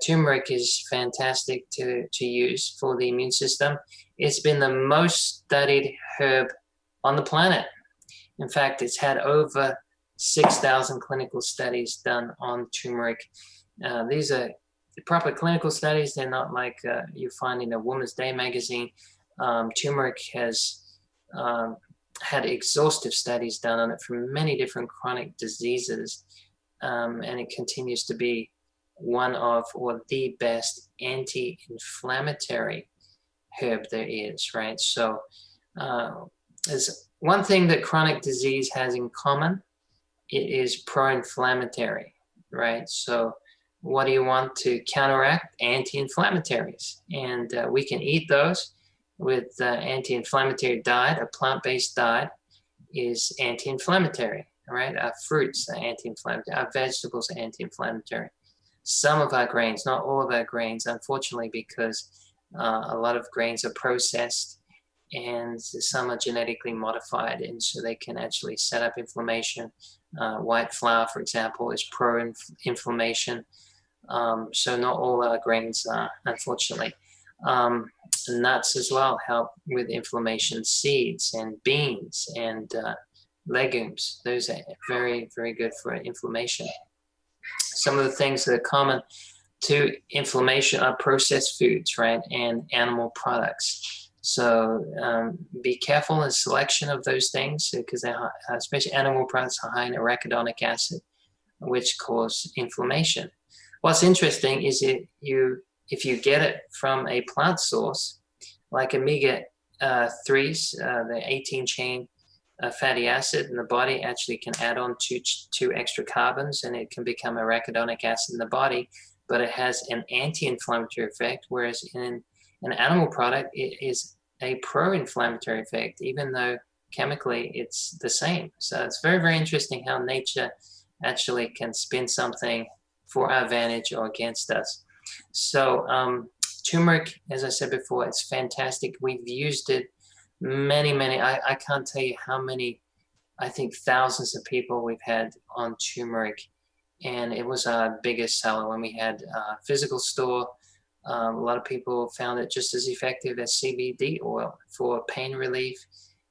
Turmeric is fantastic to use for the immune system. It's been the most studied herb on the planet. In fact, it's had over 6,000 clinical studies done on turmeric. These are proper clinical studies. They're not like you find in a Woman's Day magazine. Turmeric has had exhaustive studies done on it for many different chronic diseases, and it continues to be one of, or the best anti-inflammatory herb there is, right? So there's one thing that chronic disease has in common. It is pro-inflammatory, right? So what do you want to counteract? Anti-inflammatories. And we can eat those with anti-inflammatory diet. A plant-based diet is anti-inflammatory, right? Our fruits are anti-inflammatory. Our vegetables are anti-inflammatory. Some of our grains, not all of our grains, unfortunately, because a lot of grains are processed and some are genetically modified, and so they can actually set up inflammation. White flour, for example, is pro-inflammation. So not all our grains are, unfortunately. Nuts as well help with inflammation. Seeds and beans and legumes, those are very, very good for inflammation. Some of the things that are common to inflammation are processed foods, right, and animal products. So be careful in the selection of those things, because especially animal products are high in arachidonic acid, which cause inflammation. What's interesting is if you get it from a plant source, like omega-3s, the 18-chain fatty acid in the body actually can add on two extra carbons, and it can become arachidonic acid in the body, but it has an anti-inflammatory effect, whereas in an animal product, it is a pro-inflammatory effect, even though chemically it's the same. So it's very, very interesting how nature actually can spin something for our advantage or against us. So turmeric, as I said before, it's fantastic. We've used it many, I can't tell you how many, I think thousands of people we've had on turmeric, and it was our biggest seller when we had a physical store. A lot of people found it just as effective as CBD oil for pain relief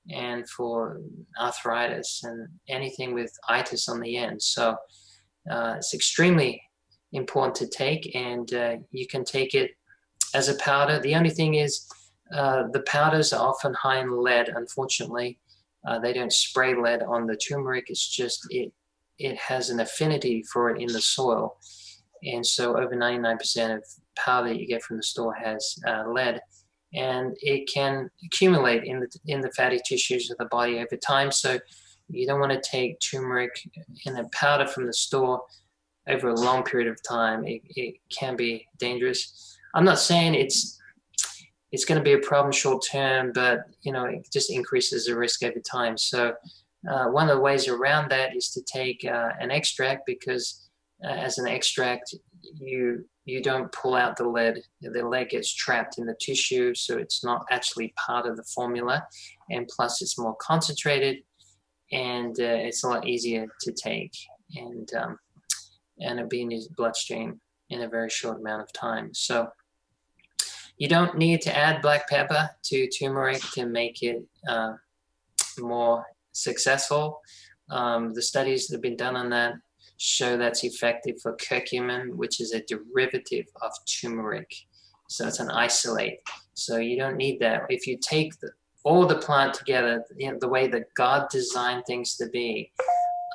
and for arthritis and anything with itis on the end. So it's extremely important to take, and you can take it as a powder. The only thing is the powders are often high in lead, unfortunately. They don't spray lead on the turmeric. It's just it has an affinity for it in the soil. And so over 99% of powder that you get from the store has lead, and it can accumulate in the fatty tissues of the body over time. So you don't want to take turmeric in a powder from the store over a long period of time. It can be dangerous. I'm not saying it's going to be a problem short term, but it just increases the risk over time. So one of the ways around that is to take an extract, because as an extract, you don't pull out the lead. The lead gets trapped in the tissue, so it's not actually part of the formula. And plus, it's more concentrated, and it's a lot easier to take, and it'll be in your bloodstream in a very short amount of time. So you don't need to add black pepper to turmeric to make it more successful. The studies that have been done on that show that's effective for curcumin, which is a derivative of turmeric. So it's an isolate. So you don't need that. If you take all the plant together, the way that God designed things to be,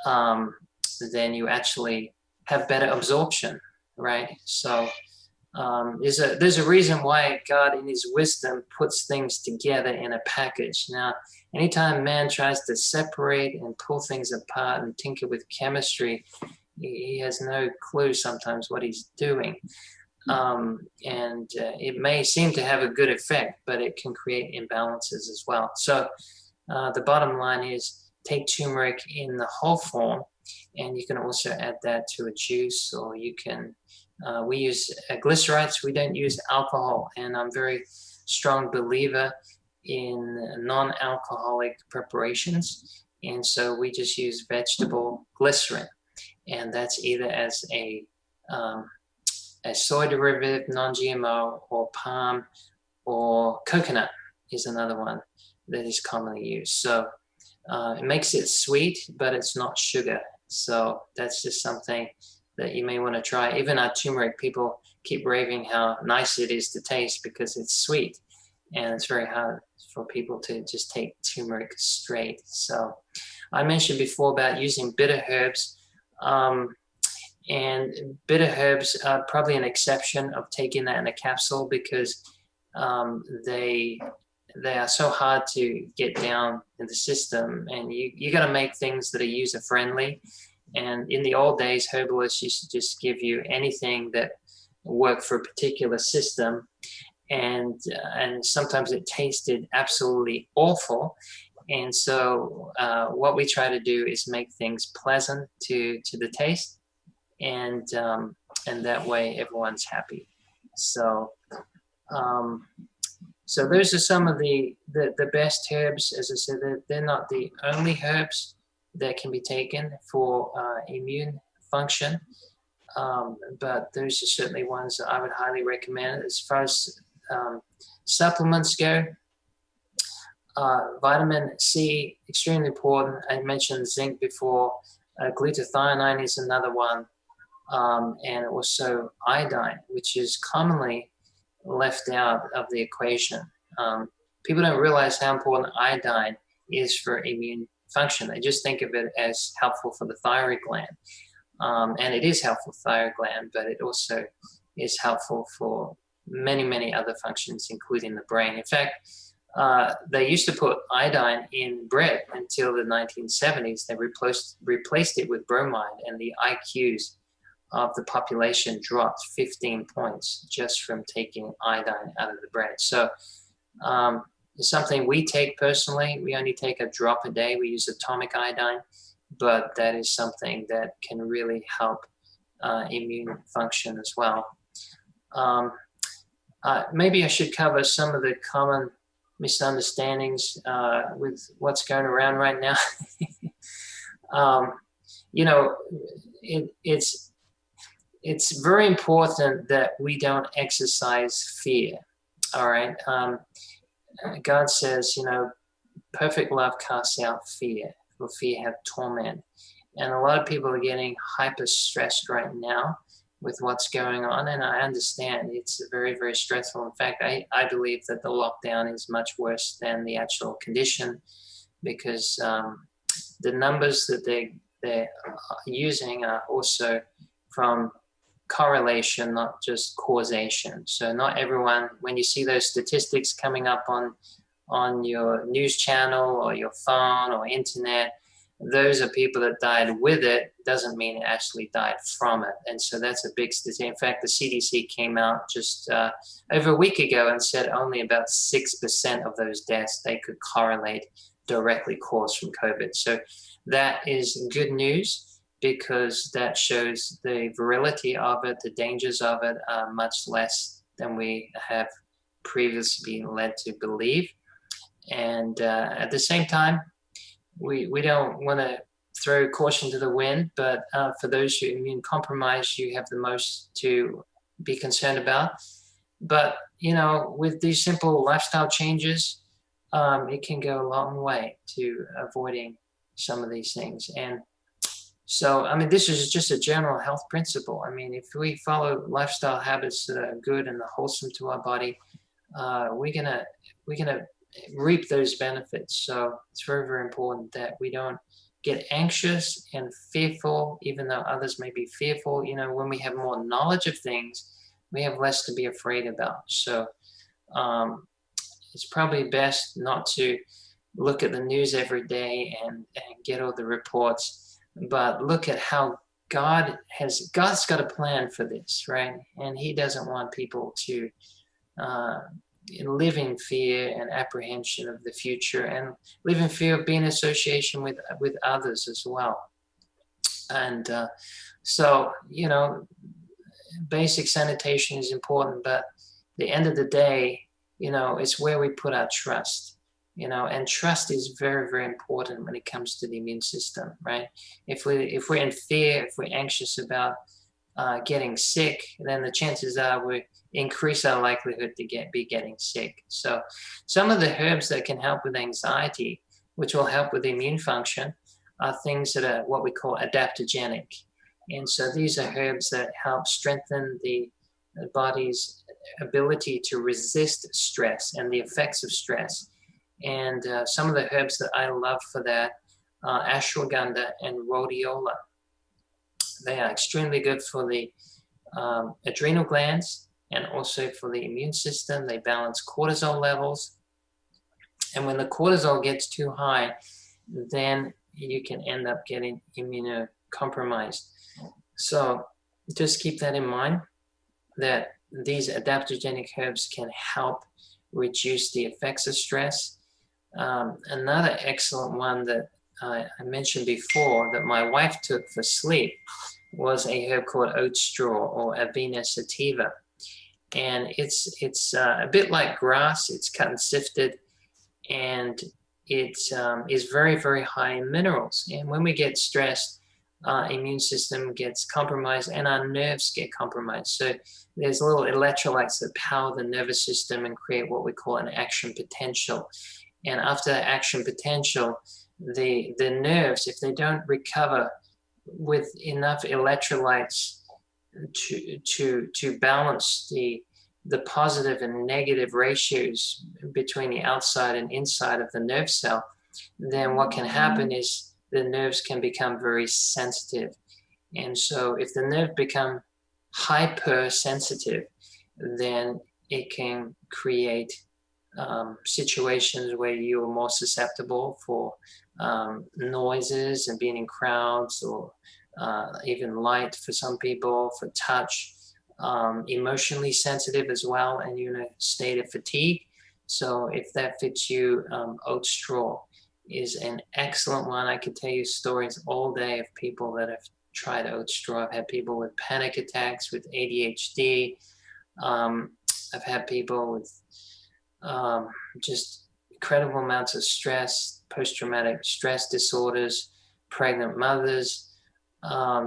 then you actually have better absorption, right? So there's a reason why God, in His wisdom, puts things together in a package. Now, anytime man tries to separate and pull things apart and tinker with chemistry, he has no clue sometimes what he's doing. It may seem to have a good effect, but it can create imbalances as well. So the bottom line is take turmeric in the whole form, and you can also add that to a juice, or you can, we use glycerites, we don't use alcohol, and I'm very strong believer in non-alcoholic preparations, and so we just use vegetable glycerin, and that's either as a soy derivative, non-GMO, or palm, or coconut is another one that is commonly used. So it makes it sweet, but it's not sugar. So that's just something that you may want to try. Even our turmeric, people keep raving how nice it is to taste because it's sweet. And it's very hard for people to just take turmeric straight. So I mentioned before about using bitter herbs. And bitter herbs are probably an exception of taking that in a capsule because they are so hard to get down in the system, and you got to make things that are user friendly. And in the old days, herbalists used to just give you anything that worked for a particular system, and sometimes it tasted absolutely awful. And so what we try to do is make things pleasant to the taste. And that way everyone's happy. So those are some of the best herbs. As I said, they're not the only herbs that can be taken for immune function, but those are certainly ones that I would highly recommend. As far as supplements go, vitamin C, extremely important. I mentioned zinc before. Glutathione is another one. And also iodine, which is commonly left out of the equation. People don't realize how important iodine is for immune function. They just think of it as helpful for the thyroid gland. And it is helpful for the thyroid gland, but it also is helpful for many, many other functions, including the brain. In fact, they used to put iodine in bread until the 1970s. They replaced it with bromide, and the IQs of the population dropped 15 points just from taking iodine out of the bread. So it's something we take personally. We only take a drop a day. We use atomic iodine, but that is something that can really help immune function as well. Maybe I should cover some of the common misunderstandings with what's going around right now. It's very important that we don't exercise fear, all right? God says, perfect love casts out fear, for fear hath torment. And a lot of people are getting hyper stressed right now with what's going on, and I understand it's very, very stressful. In fact, I believe that the lockdown is much worse than the actual condition because the numbers that they're using are also from correlation, not just causation. So not everyone, when you see those statistics coming up on your news channel or your phone or internet, those are people that died with it, doesn't mean it actually died from it. And so that's a big statistic. In fact, the CDC came out just over a week ago and said only about 6% of those deaths they could correlate directly caused from COVID. So that is good news, because that shows the virility of it, the dangers of it are much less than we have previously been led to believe. And at the same time, we don't want to throw caution to the wind, but for those who are immune compromised, you have the most to be concerned about. But, with these simple lifestyle changes, it can go a long way to avoiding some of these things. And So, I mean, this is just a general health principle. I mean, if we follow lifestyle habits that are good and wholesome to our body, we're gonna reap those benefits. So it's very, very important that we don't get anxious and fearful, even though others may be fearful. You know, when we have more knowledge of things, we have less to be afraid about. So it's probably best not to look at the news every day and get all the reports, but look at how God's got a plan for this, right? And he doesn't want people to live in fear and apprehension of the future, and live in fear of being in association with others as well. And so, you know, basic sanitation is important, but at the end of the day, you know, it's where we put our trust. You know, and trust is very, very important when it comes to the immune system, right? If we're in fear, if we're anxious about getting sick, then the chances are we increase our likelihood to be getting sick. So some of the herbs that can help with anxiety, which will help with immune function, are things that are what we call adaptogenic. And so these are herbs that help strengthen the body's ability to resist stress and the effects of stress. And some of the herbs that I love for that are ashwagandha and rhodiola. They are extremely good for the adrenal glands and also for the immune system. They balance cortisol levels. And when the cortisol gets too high, then you can end up getting immunocompromised. So just keep that in mind, that these adaptogenic herbs can help reduce the effects of stress. Another excellent one that I mentioned before that my wife took for sleep was a herb called oat straw, or Avena sativa. And it's a bit like grass. It's cut and sifted, and it is very, very high in minerals. And when we get stressed, our immune system gets compromised and our nerves get compromised. So there's little electrolytes that power the nervous system and create what we call an action potential. And after that action potential, the nerves, if they don't recover with enough electrolytes to balance the positive and negative ratios between the outside and inside of the nerve cell, then what can happen is the nerves can become very sensitive. And so if the nerve become hypersensitive, then it can create situations where you are more susceptible for noises and being in crowds, or even light for some people, for touch, emotionally sensitive as well, and you're in a state of fatigue. So if that fits you, oat straw is an excellent one. I could tell you stories all day of people that have tried oat straw. I've had people with panic attacks, with ADHD. I've had people with just incredible amounts of stress, post-traumatic stress disorders, pregnant mothers,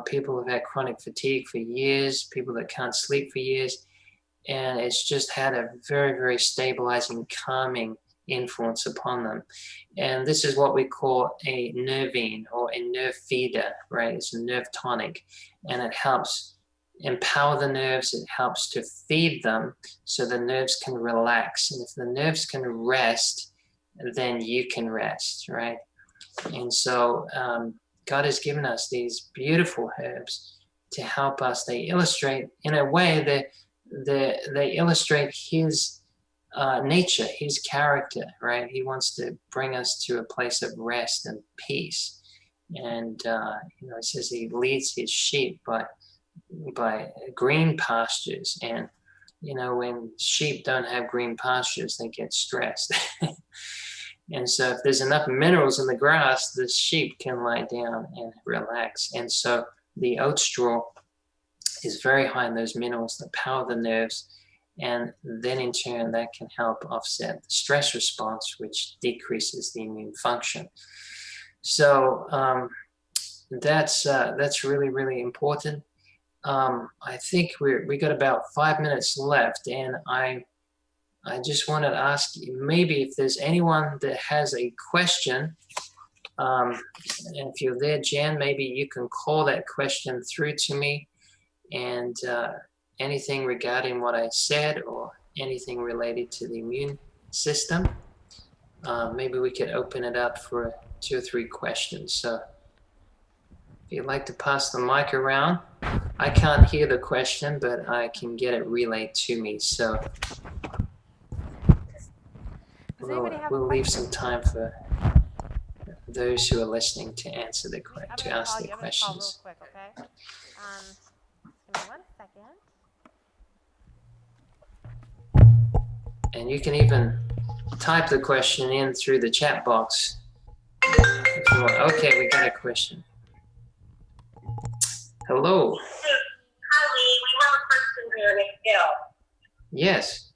people who've had chronic fatigue for years, people that can't sleep for years. And it's just had a very, very stabilizing, calming influence upon them. And this is what we call a nervine, or a nerve feeder, right? It's a nerve tonic, and it helps empower the nerves. It helps to feed them so the nerves can relax. And if the nerves can rest, then you can rest, right? And so God has given us these beautiful herbs to help us. They illustrate, in a way, they illustrate his nature, his character, right? He wants to bring us to a place of rest and peace. And it says he leads his sheep by green pastures. And when sheep don't have green pastures, they get stressed. And so if there's enough minerals in the grass, the sheep can lie down and relax. And so the oat straw is very high in those minerals that power the nerves. And then in turn, that can help offset the stress response, which decreases the immune function. So that's really, really important. I think we got about 5 minutes left, and I just wanted to ask you, maybe if there's anyone that has a question And if you're there, Jan, maybe you can call that question through to me, and anything regarding what I said or anything related to the immune system, maybe we could open it up for 2 or 3 questions. So if you'd like to pass the mic around, I can't hear the question, but I can get it relayed to me. So we'll leave some time for those who are listening to ask the questions. Real quick, okay? Give me 1 second. And you can even type the question in through the chat box. If you want. Okay, we got a question. Hello. Hi, Lee. We have a question here named Gail. Yes.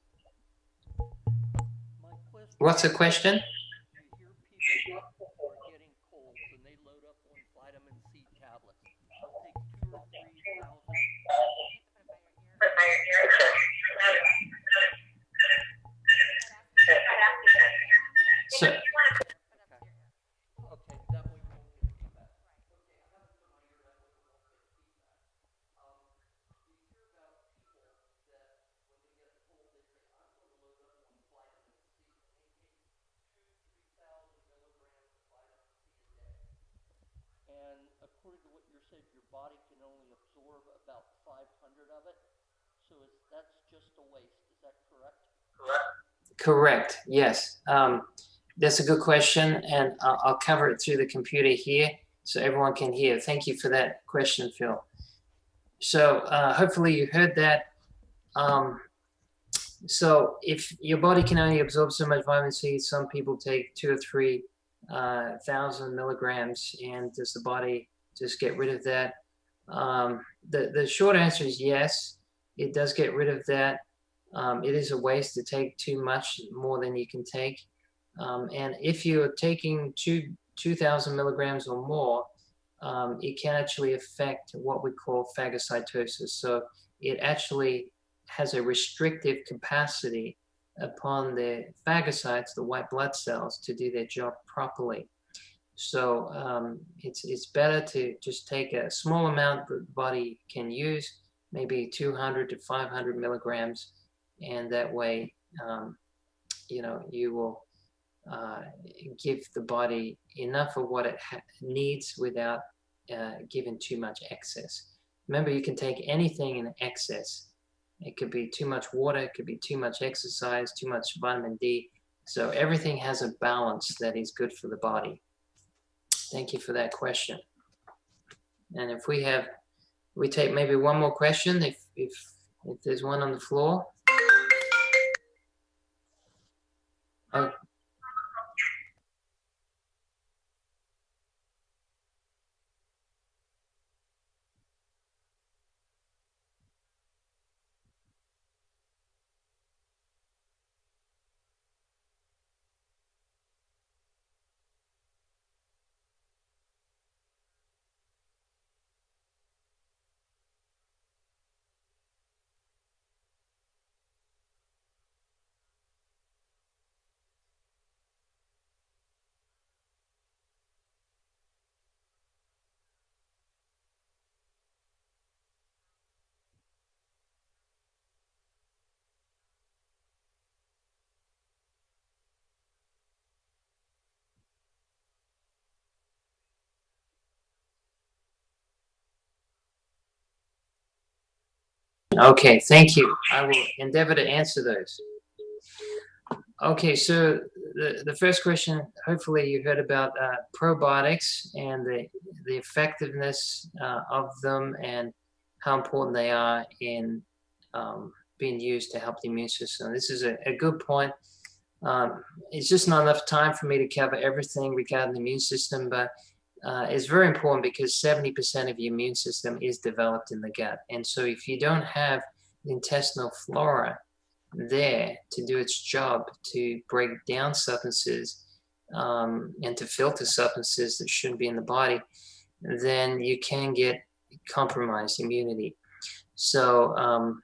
What's the question? You hear people are getting colds and they load up on vitamin C tablets. They'll take 2 or 3,000. So, Okay, that way we won't get feedback. Okay, I have it on my ear, that way we won't get feedback. We hear about people that when they get a cold, they say, I'm going to load up on vitamin C. And they take 2,000 milligrams of vitamin C a day. And according to what you're saying, your body can only absorb about 500 of it. So that's just a waste. Is that correct? correct, yes. That's a good question, and I'll cover it through the computer here so everyone can hear. Thank you for that question, Phil. So hopefully you heard that. So if your body can only absorb so much vitamin C, some people take 2,000 or 3,000 milligrams, and does the body just get rid of that? The short answer is yes, it does get rid of that. It is a waste to take too much more than you can take. And if you're taking 2,000 milligrams or more, it can actually affect what we call phagocytosis. So it actually has a restrictive capacity upon the phagocytes, the white blood cells, to do their job properly. So it's better to just take a small amount that the body can use, maybe 200 to 500 milligrams, and that way, you will give the body enough of what it needs without giving too much excess. Remember, you can take anything in excess. It could be too much water, it could be too much exercise, too much vitamin D. So everything has a balance that is good for the body. Thank you for that question. And if we take maybe one more question, if there's one on the floor. Oh. Okay, thank you. I will endeavor to answer those. Okay, so the first question, hopefully you heard about probiotics and the effectiveness of them and how important they are in being used to help the immune system. This is a good point. It's just not enough time for me to cover everything regarding the immune system, but it's very important because 70% of your immune system is developed in the gut. And so if you don't have the intestinal flora there to do its job to break down substances and to filter substances that shouldn't be in the body, then you can get compromised immunity. So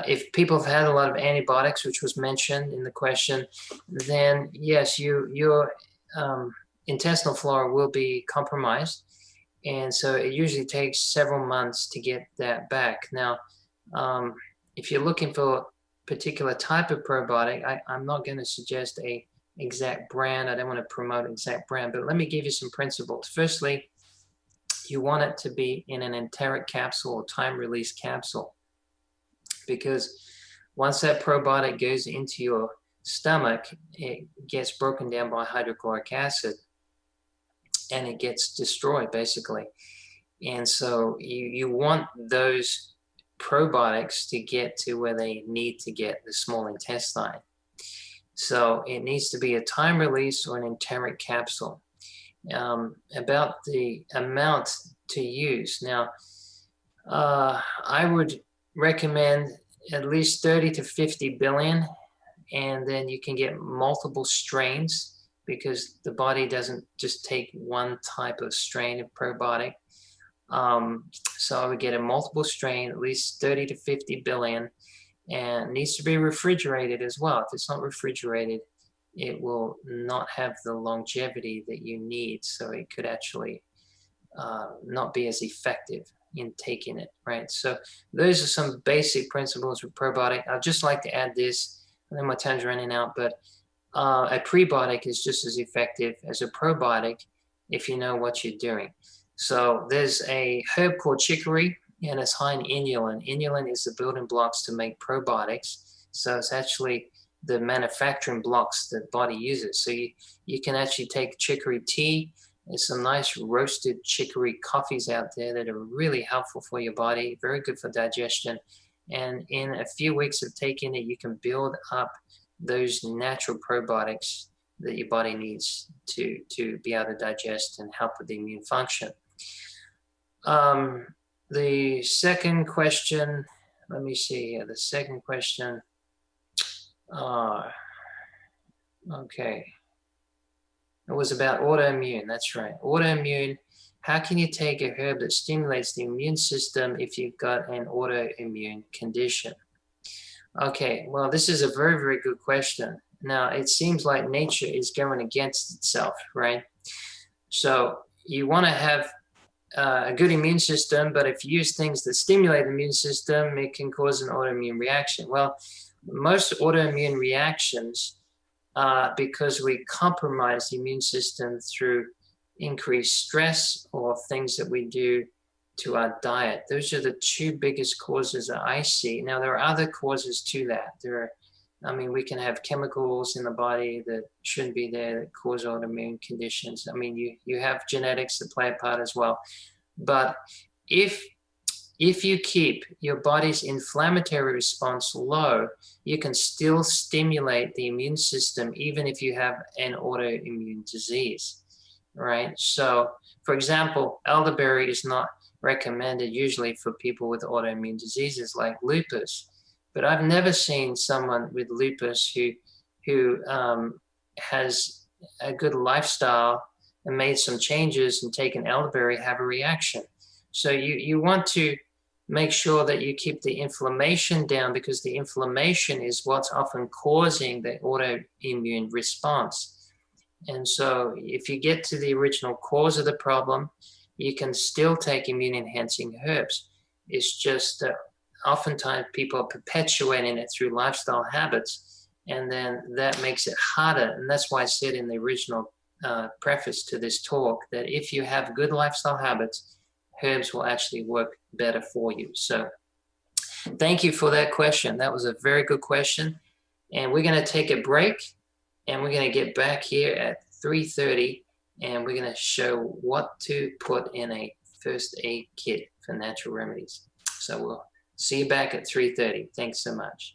if people have had a lot of antibiotics, which was mentioned in the question, then yes, your intestinal flora will be compromised. And so it usually takes several months to get that back. Now, if you're looking for a particular type of probiotic, I'm not going to suggest a exact brand. I don't want to promote an exact brand, but let me give you some principles. Firstly, you want it to be in an enteric capsule or time-release capsule, because once that probiotic goes into your stomach, it gets broken down by hydrochloric acid and it gets destroyed basically. And so you want those probiotics to get to where they need to get, the small intestine. So it needs to be a time release or an enteric capsule. About the amount to use. Now, I would recommend at least 30 to 50 billion, and then you can get multiple strains, because the body doesn't just take one type of strain of probiotic. So I would get a multiple strain, at least 30 to 50 billion, and it needs to be refrigerated as well. If it's not refrigerated, it will not have the longevity that you need. So it could actually not be as effective in taking it, right? So those are some basic principles with probiotic. I'd just like to add this, and then my time's running out, but a prebiotic is just as effective as a probiotic if you know what you're doing. So there's a herb called chicory, and it's high in inulin. Inulin is the building blocks to make probiotics. So it's actually the manufacturing blocks that the body uses. So you can actually take chicory tea. There's some nice roasted chicory coffees out there that are really helpful for your body, very good for digestion. And in a few weeks of taking it, you can build up those natural probiotics that your body needs to be able to digest and help with the immune function. The second question, let me see here. The second question, okay. It was about autoimmune, that's right. Autoimmune, how can you take a herb that stimulates the immune system if you've got an autoimmune condition? Okay, well, this is a very, very good question. Now, it seems like nature is going against itself, right? So you want to have a good immune system, but if you use things that stimulate the immune system, it can cause an autoimmune reaction. Well, most autoimmune reactions, because we compromise the immune system through increased stress or things that we do to our diet. Those are the two biggest causes that I see. Now, there are other causes to that. We can have chemicals in the body that shouldn't be there that cause autoimmune conditions. You have genetics that play a part as well. But if you keep your body's inflammatory response low, you can still stimulate the immune system even if you have an autoimmune disease, right? So, for example, elderberry is not recommended usually for people with autoimmune diseases like lupus. But I've never seen someone with lupus who has a good lifestyle and made some changes and taken elderberry have a reaction. So you want to make sure that you keep the inflammation down, because the inflammation is what's often causing the autoimmune response. And so if you get to the original cause of the problem, you can still take immune-enhancing herbs. It's just that oftentimes people are perpetuating it through lifestyle habits, and then that makes it harder. And that's why I said in the original preface to this talk that if you have good lifestyle habits, herbs will actually work better for you. So thank you for that question. That was a very good question. And we're going to take a break, and we're going to get back here at 3:30, and we're going to show what to put in a first aid kit for natural remedies. So we'll see you back at 3:30. Thanks so much.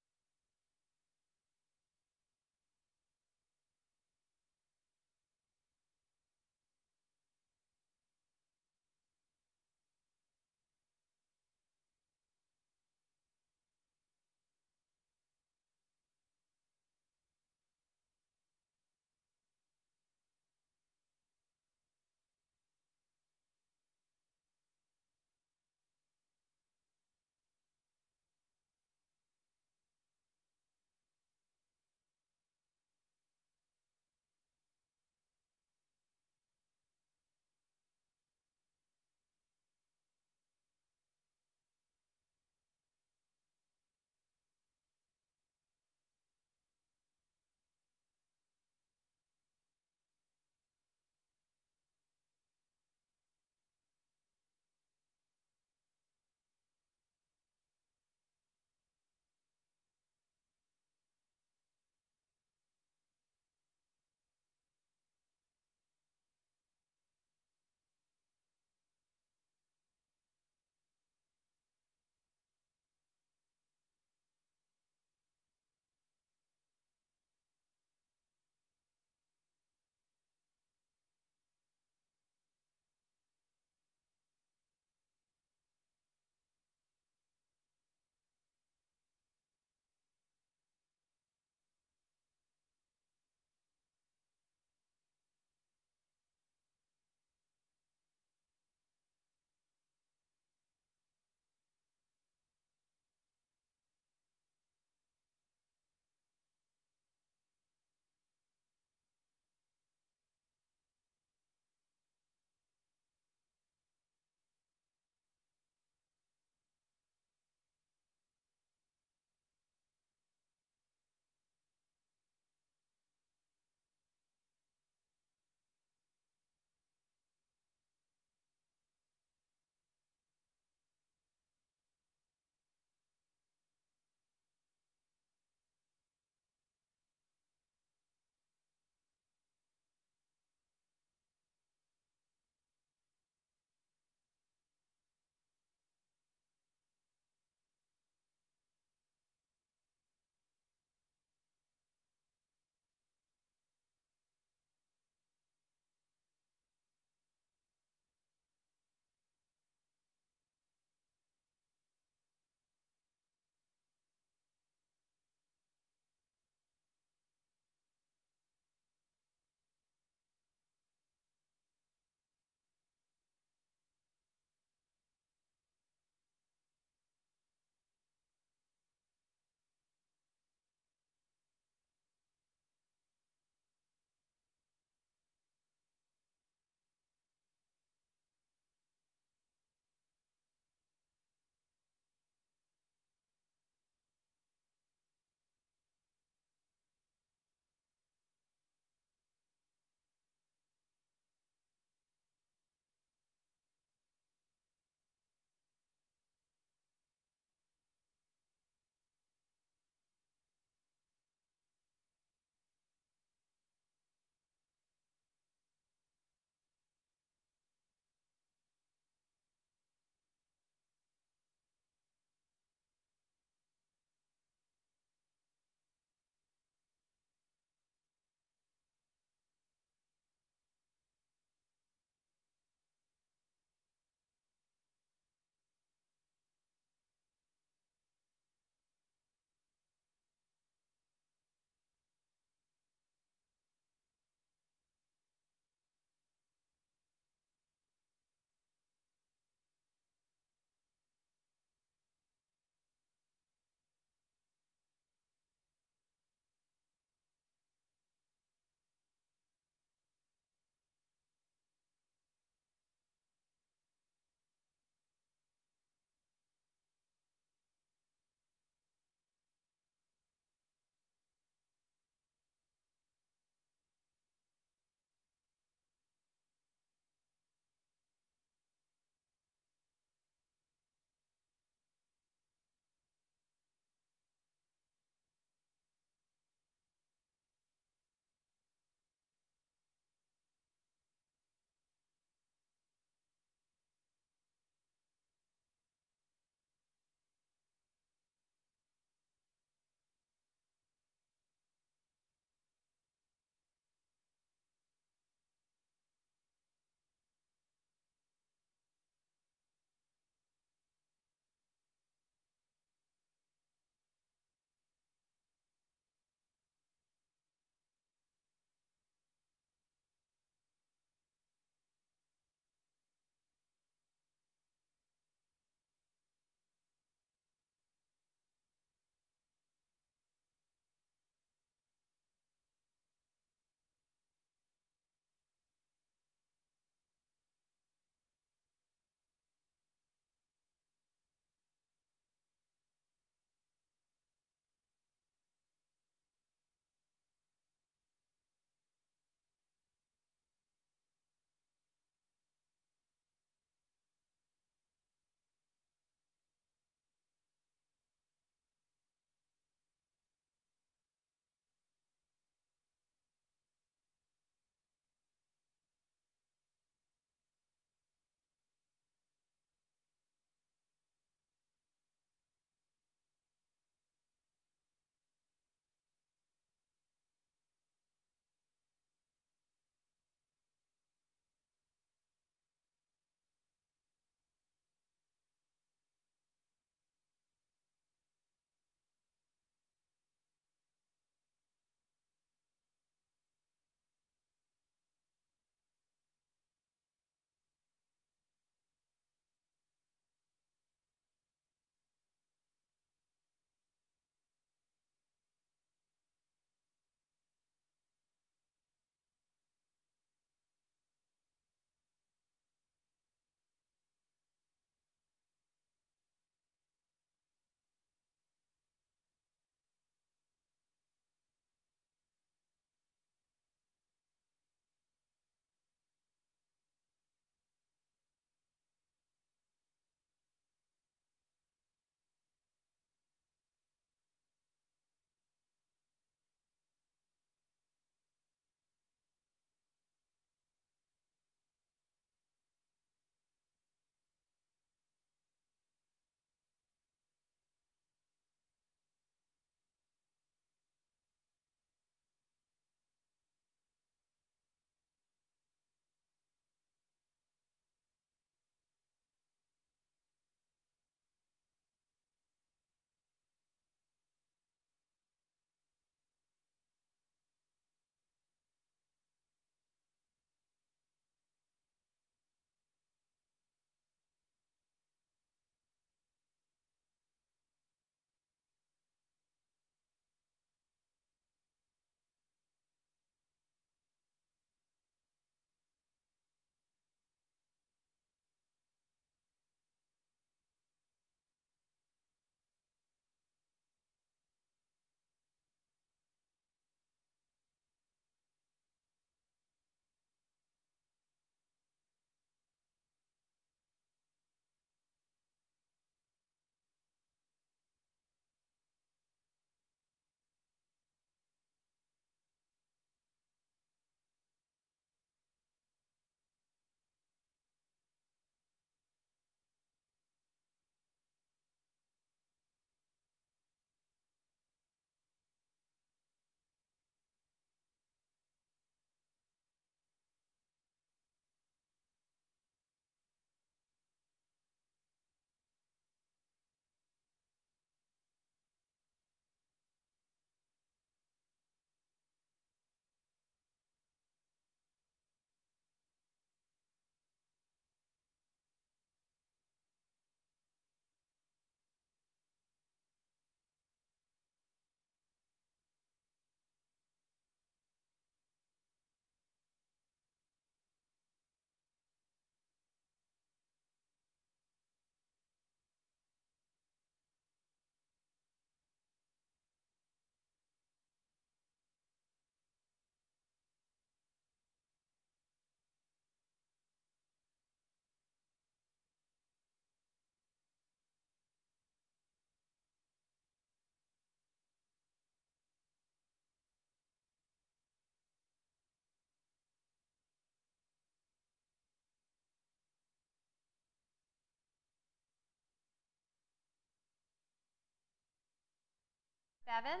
7.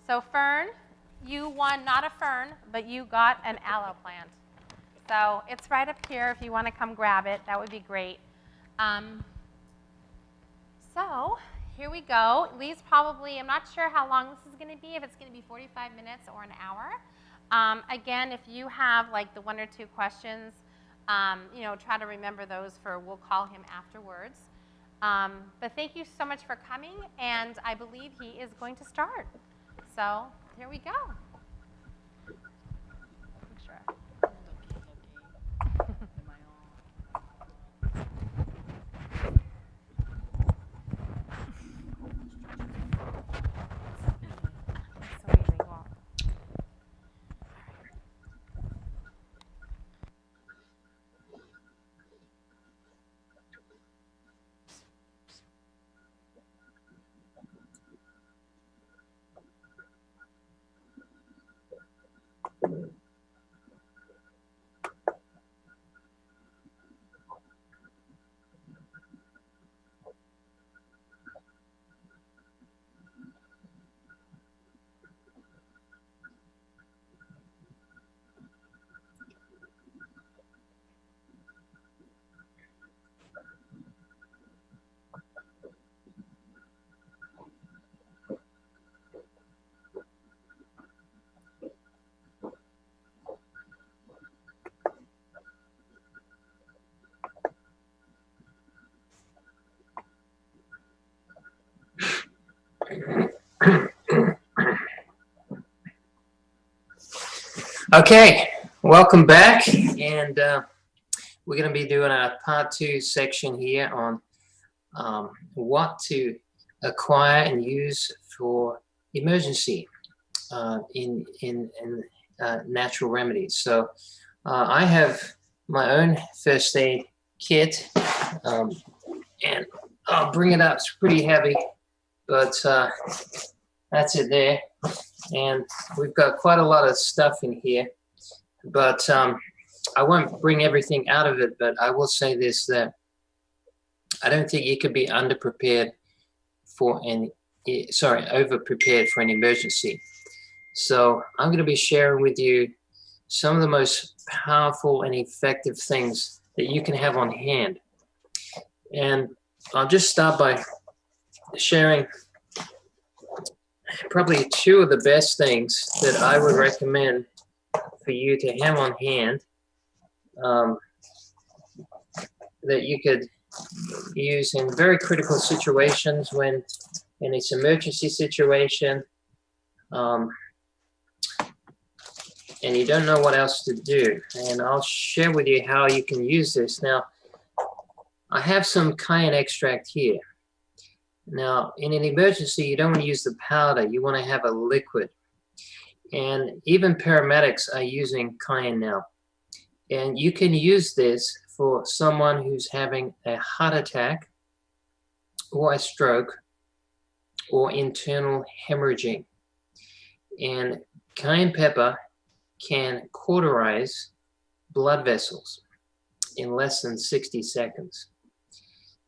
So Fern, you won not a fern, but you got an aloe plant. So it's right up here if you want to come grab it. That would be great. So here we go. Lee's probably, I'm not sure how long this is going to be, if it's going to be 45 minutes or an hour. Again, if you have like the 1 or 2 questions, try to remember those we'll call him afterwards. But thank you so much for coming, and I believe he is going to start. So here we go. Make sure. So easy. Well, Okay, welcome back, and we're going to be doing a part 2 section here on what to acquire and use for emergency in natural remedies. So I have my own first aid kit, and I'll bring it up. It's pretty heavy, but that's it there. And we've got quite a lot of stuff in here, but I won't bring everything out of it, but I will say this, that I don't think you could be over-prepared for an emergency. So I'm going to be sharing with you some of the most powerful and effective things that you can have on hand. And I'll just start by sharing probably 2 of the best things that I would recommend for you to have on hand that you could use in very critical situations, when in this emergency situation and you don't know what else to do. And I'll share with you how you can use this. Now, I have some cayenne extract here. Now, in an emergency, you don't want to use the powder. You want to have a liquid. And even paramedics are using cayenne now. And you can use this for someone who's having a heart attack or a stroke or internal hemorrhaging. And cayenne pepper can cauterize blood vessels in less than 60 seconds.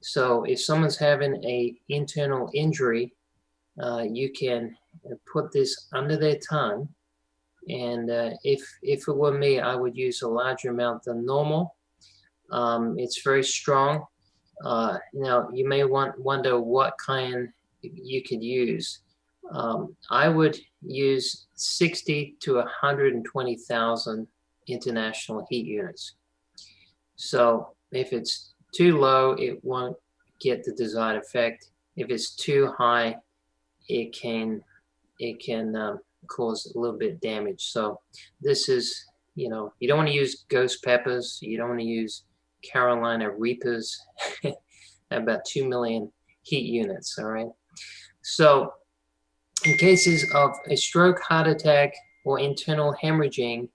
So if someone's having an internal injury, you can put this under their tongue. And if it were me, I would use a larger amount than normal. It's very strong. Now, you may wonder what cayenne you could use. I would use 60 to 120,000 international heat units. So if it's too low, it won't get the desired effect. If it's too high, it can cause a little bit of damage. So this is, you don't want to use ghost peppers. You don't want to use Carolina Reapers. About 2 million heat units, all right? So in cases of a stroke, heart attack, or internal hemorrhaging,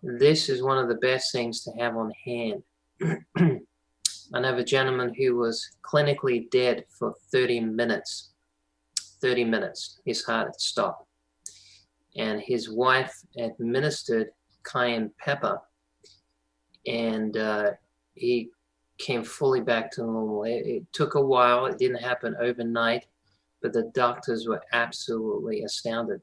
this is one of the best things to have on hand. I know a gentleman who was clinically dead for 30 minutes. 30 minutes, his heart had stopped. And his wife administered cayenne pepper, and he came fully back to normal. It took a while. It didn't happen overnight, but the doctors were absolutely astounded.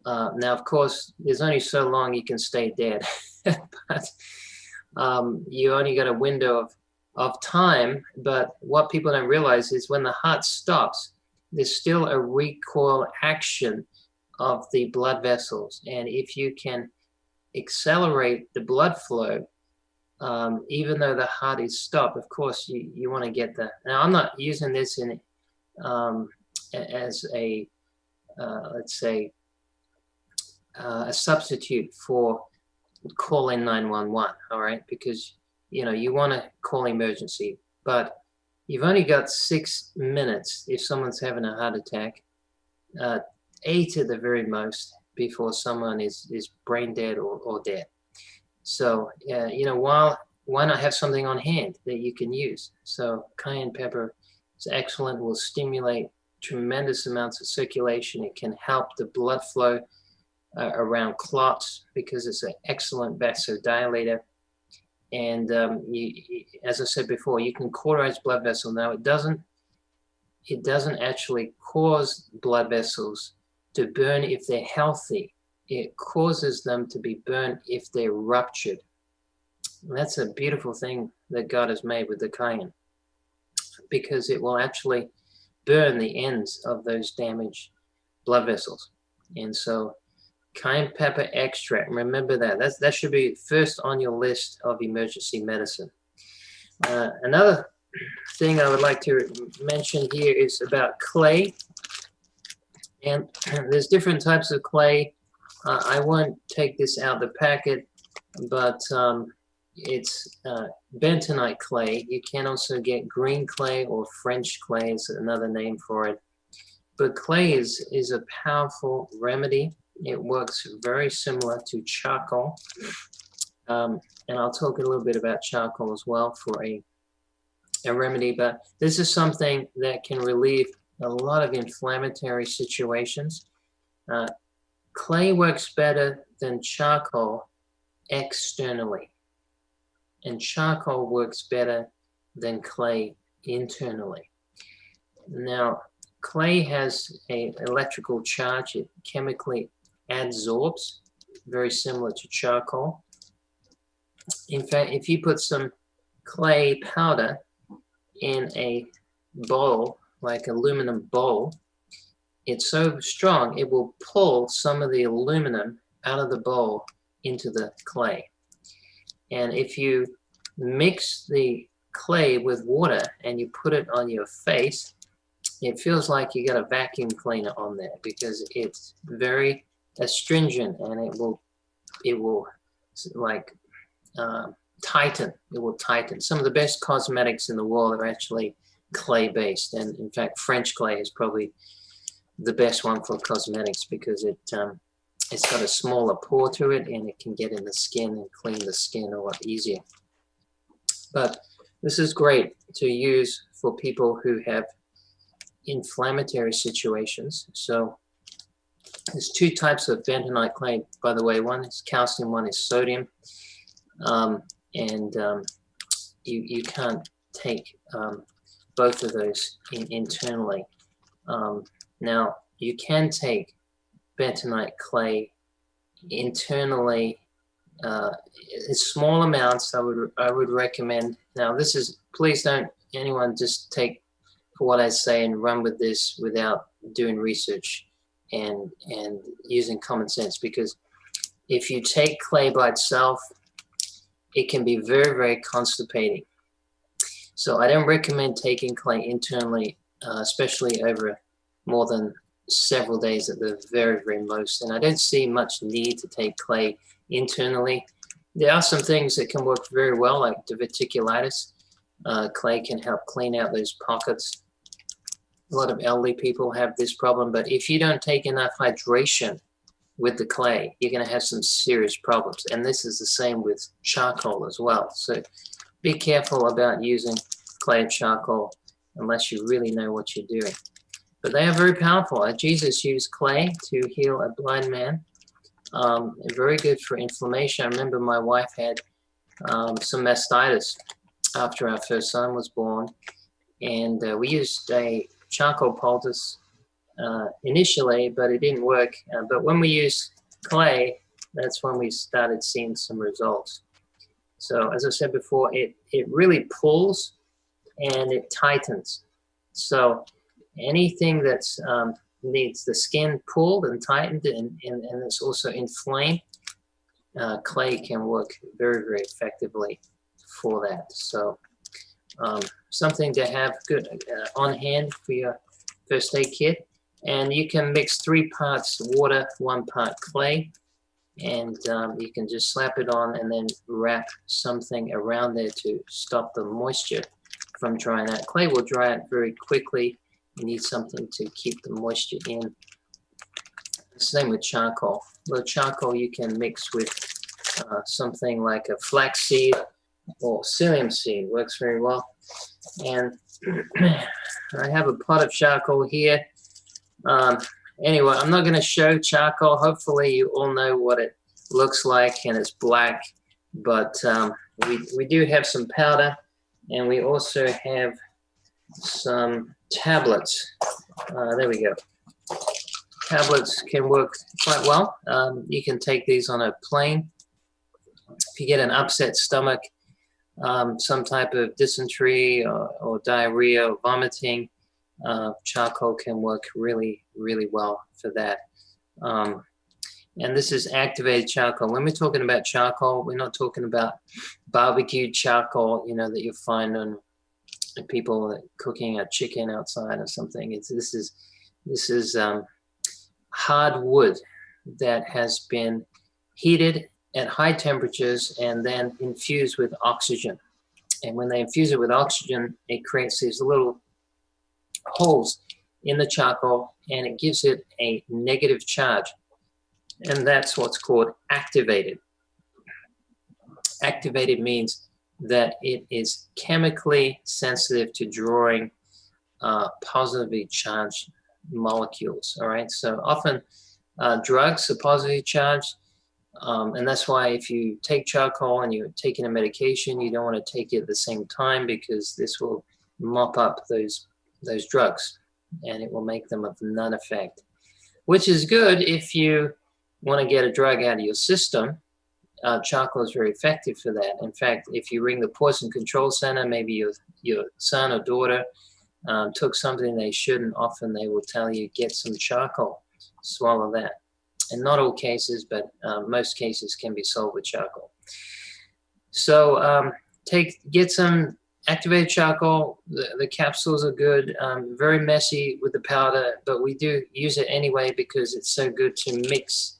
Now, of course, there's only so long you can stay dead, but you only got a window of time. But what people don't realize is when the heart stops, there's still a recoil action of the blood vessels. And if you can accelerate the blood flow, even though the heart is stopped, of course, you want to get that. Now, I'm not using this in as a, let's say, a substitute for calling 911, all right? Because, you want to call emergency, but you've only got 6 minutes if someone's having a heart attack, 8 at the very most, before someone is brain dead or dead. So, why not have something on hand that you can use? So cayenne pepper is excellent, will stimulate tremendous amounts of circulation. It can help the blood flow around clots because it's an excellent vasodilator. And as I said before, you can cauterize blood vessels. Now, it doesn't actually cause blood vessels to burn if they're healthy. It causes them to be burned if they're ruptured. And that's a beautiful thing that God has made with the cayenne, because it will actually burn the ends of those damaged blood vessels. And so cayenne pepper extract, remember that should be first on your list of emergency medicine. Another thing I would like to mention here is about clay. And there's different types of clay. I won't take this out of the packet, but it's bentonite clay. You can also get green clay, or French clay is another name for it. But clay is a powerful remedy. It works very similar to charcoal. And I'll talk a little bit about charcoal as well for a remedy. But this is something that can relieve a lot of inflammatory situations. Clay works better than charcoal externally, and charcoal works better than clay internally. Now, clay has an electrical charge. It chemically adsorbs, very similar to charcoal. In fact, if you put some clay powder in a bowl, like aluminum bowl, it's so strong it will pull some of the aluminum out of the bowl into the clay. And if you mix the clay with water and you put it on your face, it feels like you got a vacuum cleaner on there, because it's very astringent, and it will like tighten. It will tighten. Some of the best cosmetics in the world are actually clay based, and in fact French clay is probably the best one for cosmetics, because it's got a smaller pore to it, and it can get in the skin and clean the skin a lot easier. But this is great to use for people who have inflammatory situations. So there's 2 types of bentonite clay, by the way. One is calcium, one is sodium. You can't take both of those internally. Now, you can take bentonite clay internally in small amounts. I would recommend. Now, this is, please don't anyone just take for what I say and run with this without doing research and using common sense, because if you take clay by itself, it can be very, very constipating. So I don't recommend taking clay internally, especially over more than several days at the very, very most. And I don't see much need to take clay internally. There are some things that can work very well, like diverticulitis. Clay can help clean out those pockets. A lot of elderly people have this problem, but if you don't take enough hydration with the clay, you're going to have some serious problems. And this is the same with charcoal as well. So be careful about using clay and charcoal unless you really know what you're doing. But they are very powerful. Jesus used clay to heal a blind man. Very good for inflammation. I remember my wife had some mastitis after our first son was born, and we used a charcoal poultice initially, but it didn't work. But when we used clay, that's when we started seeing some results. So as I said before, it really pulls and it tightens. So anything that's needs the skin pulled and tightened and it's also inflamed, clay can work very, very effectively for that. So something to have good on hand for your first aid kit. And you can mix 3 parts water, 1 part clay, and you can just slap it on and then wrap something around there to stop the moisture from drying out. Clay will dry out very quickly. You need something to keep the moisture in. Same with charcoal. Well, charcoal you can mix with something like a flaxseed or psyllium seed. Works very well. And I have a pot of charcoal here. Anyway, I'm not going to show charcoal. Hopefully you all know what it looks like, and it's black. But we do have some powder, and we also have some tablets. There we go. Tablets can work quite well. You can take these on a plane. If you get an upset stomach, some type of dysentery or diarrhea or vomiting, charcoal can work really, really well for that. And this is activated charcoal. When we're talking about charcoal, we're not talking about barbecued charcoal, you know, that you find on people cooking a chicken outside or something. This is hard wood that has been heated at high temperatures and then infused with oxygen. And when they infuse it with oxygen, it creates these little holes in the charcoal, and it gives it a negative charge. And that's what's called activated. Activated means that it is chemically sensitive to drawing positively charged molecules. All right, so often drugs are positively charged, and that's why if you take charcoal and you're taking a medication, you don't want to take it at the same time, because this will mop up those drugs and it will make them of none effect, which is good if you want to get a drug out of your system. Charcoal is very effective for that. In fact, if you ring the poison control center, maybe your son or daughter took something they shouldn't, often they will tell you, get some charcoal, swallow that. In not all cases, but most cases can be solved with charcoal. So get some activated charcoal. The capsules are good, very messy with the powder, but we do use it anyway because it's so good to mix.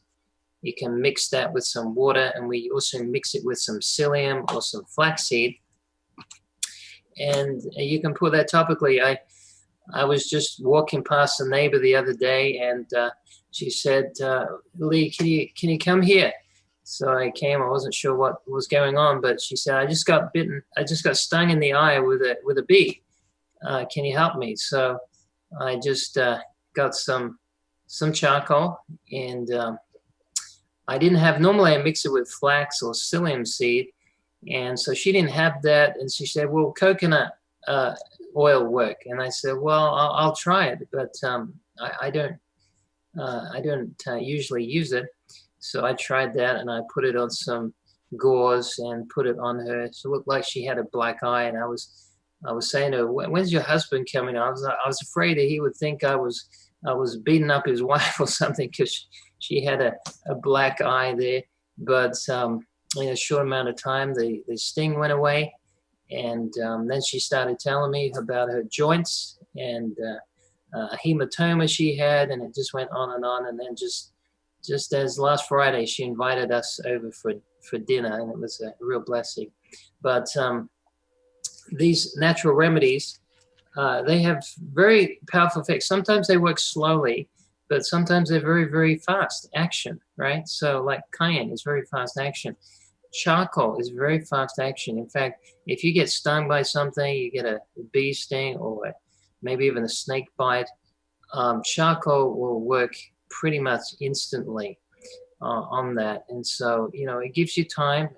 You can mix that with some water, and we also mix it with some psyllium or some flaxseed. And you can put that topically. I was just walking past a neighbor the other day, and she said, Lee, can you come here? So I came. I wasn't sure what was going on, but she said, I just got bitten. I just got stung in the eye with a bee. Can you help me? So I just got some charcoal, and I didn't have, normally I mix it with flax or psyllium seed, and so she didn't have that, and she said, well, coconut oil work? And I said, well, I'll try it, but I don't usually use it. So I tried that, and I put it on some gauze and put it on her. So it looked like she had a black eye, and I was saying to her, when's your husband coming? I was afraid that he would think I was beating up his wife or something, because she had a black eye there. But in a short amount of time, the sting went away. And then she started telling me about her joints and a hematoma she had, and it just went on. And then just as last Friday, she invited us over for dinner, and it was a real blessing. But these natural remedies, they have very powerful effects. Sometimes they work slowly, but sometimes they're very, very fast action, right? So like cayenne is very fast action. Charcoal is very fast action. In fact, if you get stung by something, you get a bee sting or maybe even a snake bite, charcoal will work pretty much instantly on that. And so, you know, it gives you time.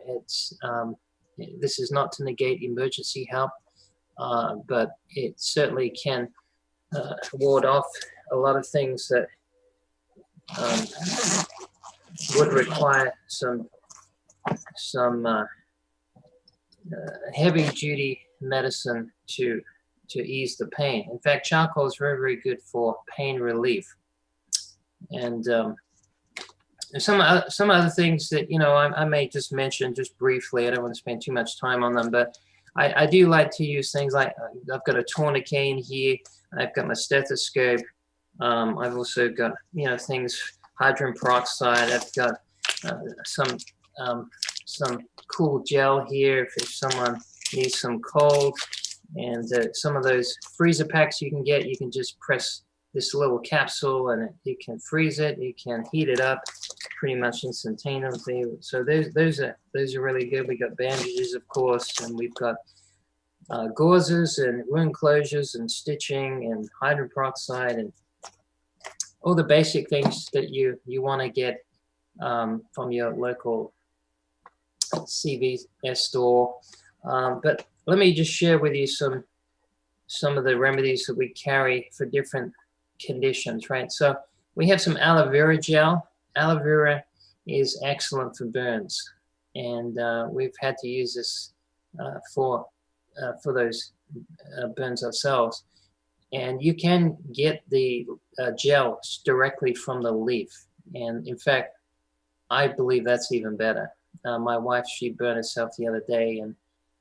This is not to negate emergency help, but it certainly can ward off a lot of things that would require some heavy-duty medicine to ease the pain. In fact, charcoal is very, very good for pain relief. And some other things that, you know, I may just mention just briefly. I don't want to spend too much time on them, but I do like to use things like, I've got a tourniquet in here. I've got my stethoscope. I've also got, you know, things, hydrogen peroxide. I've got some cool gel here if someone needs some cold. And some of those freezer packs you can get, you can just press this little capsule and you can freeze it. You can heat it up pretty much instantaneously. So those are really good. We got bandages, of course, and we've got gauzes and wound closures and stitching and hydrogen peroxide and all the basic things that you want to get from your local CVS store. But let me just share with you some of the remedies that we carry for different conditions, right? So we have some aloe vera gel. Aloe vera is excellent for burns, and we've had to use this for those burns ourselves. And you can get the gel directly from the leaf, and in fact, I believe that's even better. My wife, she burned herself the other day, and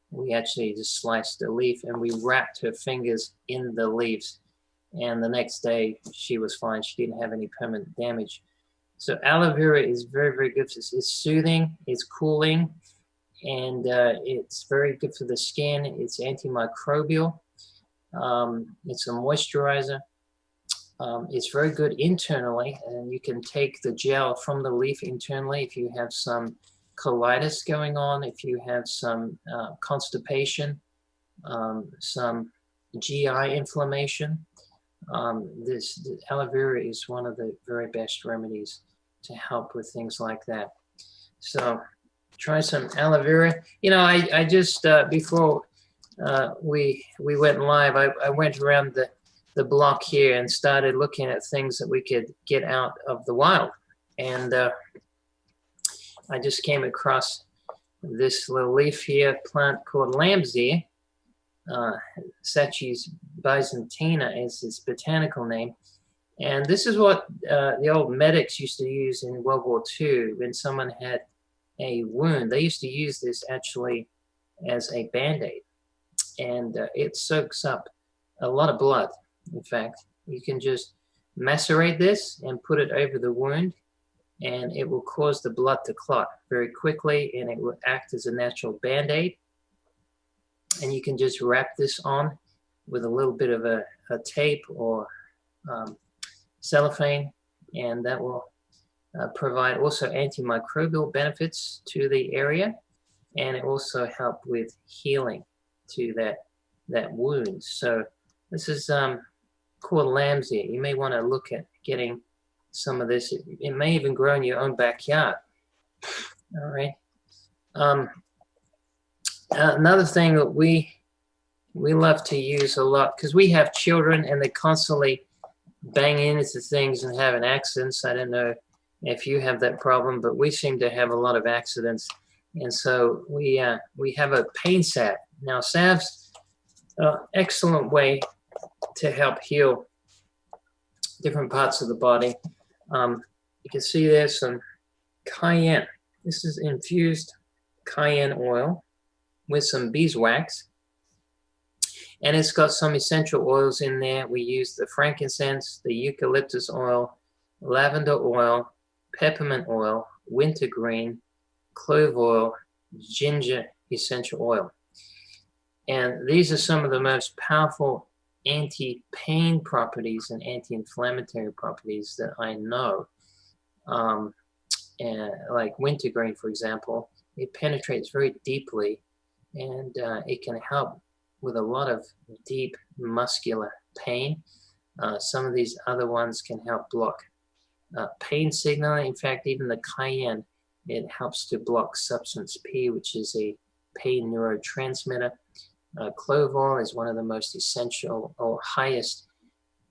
we actually just sliced the leaf and we wrapped her fingers in the leaves. And the next day she was fine. She didn't have any permanent damage. So aloe vera is very, very good. It's soothing, it's cooling, and it's very good for the skin. It's antimicrobial. It's a moisturizer. It's very good internally, and you can take the gel from the leaf internally if you have some colitis going on, if you have some constipation, some GI inflammation. This aloe vera is one of the very best remedies to help with things like that. So try some aloe vera. You know, I just before we went live, I went around the block here and started looking at things that we could get out of the wild, and I just came across this little leaf here, plant called lamb's ear. Sachs byzantina is its botanical name. And this is what the old medics used to use in World War II when someone had a wound. They used to use this actually as a Band-Aid. And it soaks up a lot of blood, in fact. You can just macerate this and put it over the wound, and it will cause the blood to clot very quickly, and it will act as a natural Band-Aid. And you can just wrap this on with a little bit of a tape or cellophane, and that will provide also antimicrobial benefits to the area, and it also help with healing to that wound. So this is called lamb's ear. You may want to look at getting some of this. It may even grow in your own backyard. All right. Another thing that we love to use a lot, because we have children and they constantly bang into things and having accidents. I don't know if you have that problem, but we seem to have a lot of accidents, and so we have a pain salve. Now, salves are an excellent way to help heal different parts of the body. You can see there's some cayenne. This is infused cayenne oil with some beeswax, and it's got some essential oils in there. We use the frankincense, the eucalyptus oil, lavender oil, peppermint oil, wintergreen, clove oil, ginger essential oil. And these are some of the most powerful anti-pain properties and anti-inflammatory properties that I know. And like wintergreen, for example, it penetrates very deeply, and it can help with a lot of deep muscular pain. Some of these other ones can help block pain signaling. In fact, even the cayenne, it helps to block substance P, which is a pain neurotransmitter. Clove oil is one of the most essential or highest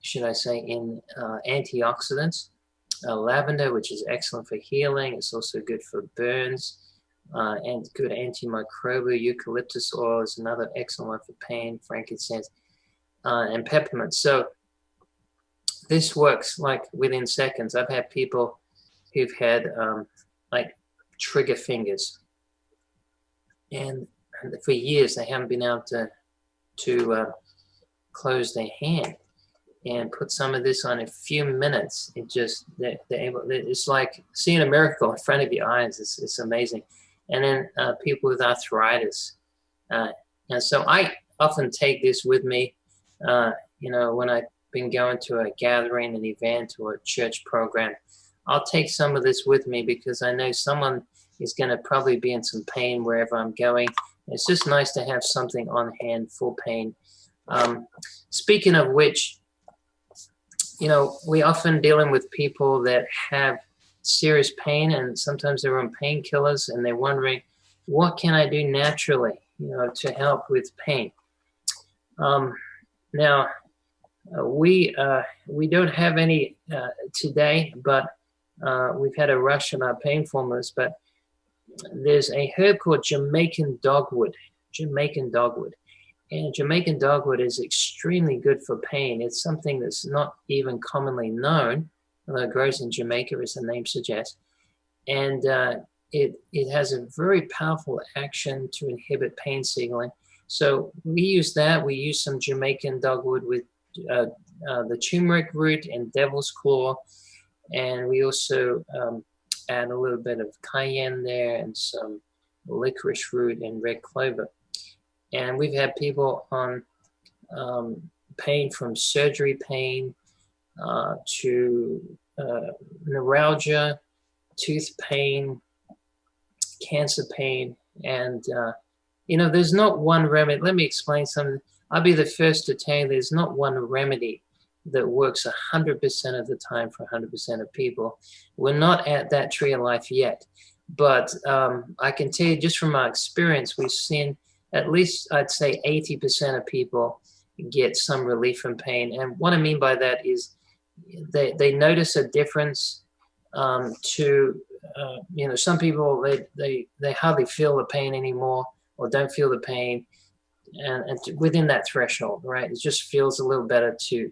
should I say, in antioxidants. Lavender, which is excellent for healing. It's also good for burns and good antimicrobial. Eucalyptus oil is another excellent one for pain. Frankincense and peppermint. So this works like within seconds. I've had people who've had like trigger fingers, and for years they haven't been able to close their hand. And put some of this on in a few minutes. It just they're able. It's like seeing a miracle in front of your eyes. It's amazing. And then people with arthritis. And so I often take this with me. When I've been going to a gathering, an event, or a church program, I'll take some of this with me because I know someone is going to probably be in some pain wherever I'm going. It's just nice to have something on hand for pain. Speaking of which, we often dealing with people that have serious pain, and sometimes they're on painkillers, and they're wondering, what can I do naturally, to help with pain? Now, we don't have any today, but we've had a rush on our pain formulas. But there's a herb called Jamaican dogwood. And Jamaican dogwood is extremely good for pain. It's something that's not even commonly known, although it grows in Jamaica, as the name suggests. And it has a very powerful action to inhibit pain signaling. So we use that. We use some Jamaican dogwood with the turmeric root and devil's claw. And we also add a little bit of cayenne there and some licorice root and red clover. And we've had people on pain from surgery pain to neuralgia, tooth pain, cancer pain. And, there's not one remedy. Let me explain something. I'll be the first to tell you there's not one remedy that works 100% of the time for 100% of people. We're not at that tree of life yet. But I can tell you just from my experience, we've seen at least, I'd say, 80% of people get some relief from pain. And what I mean by that is they notice a difference some people, they hardly feel the pain anymore or don't feel the pain. And within that threshold, right, it just feels a little better to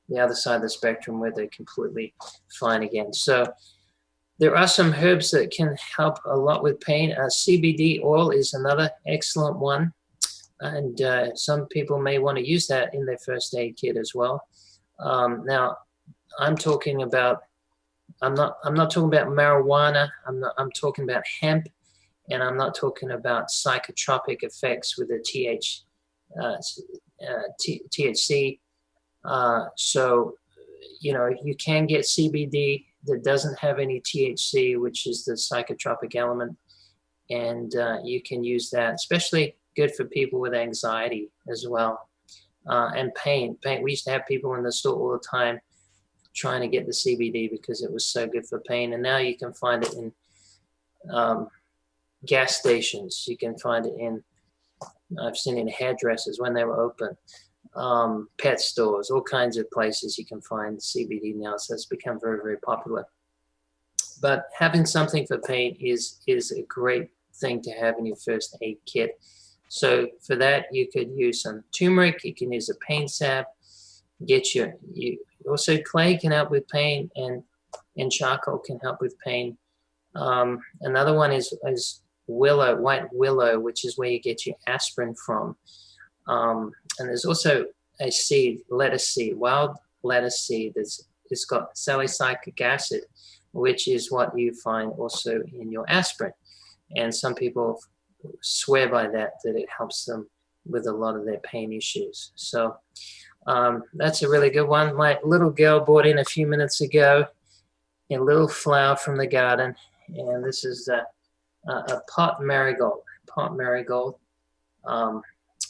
the other side of the spectrum where they're completely fine again. So there are some herbs that can help a lot with pain. CBD oil is another excellent one. And some people may want to use that in their first aid kit as well. Now, I'm not talking about marijuana. I'm talking about hemp, and I'm not talking about psychotropic effects with the THC. So, you can get CBD that doesn't have any THC, which is the psychotropic element, and you can use that, especially good for people with anxiety as well, and pain. We used to have people in the store all the time trying to get the CBD because it was so good for pain, and now you can find it in gas stations. You can find it I've seen it in hairdressers when they were open. Pet stores, all kinds of places you can find CBD now. So it's become very, very popular. But having something for pain is a great thing to have in your first aid kit. So for that, you could use some turmeric. You can use a pain salve. Also clay can help with pain, and charcoal can help with pain. Another one is willow, white willow, which is where you get your aspirin from. And there's also a seed, lettuce seed, wild lettuce seed. It's got salicylic acid, which is what you find also in your aspirin. And some people swear by that it helps them with a lot of their pain issues. So that's a really good one. My little girl brought in a few minutes ago a little flower from the garden, and this is a pot marigold.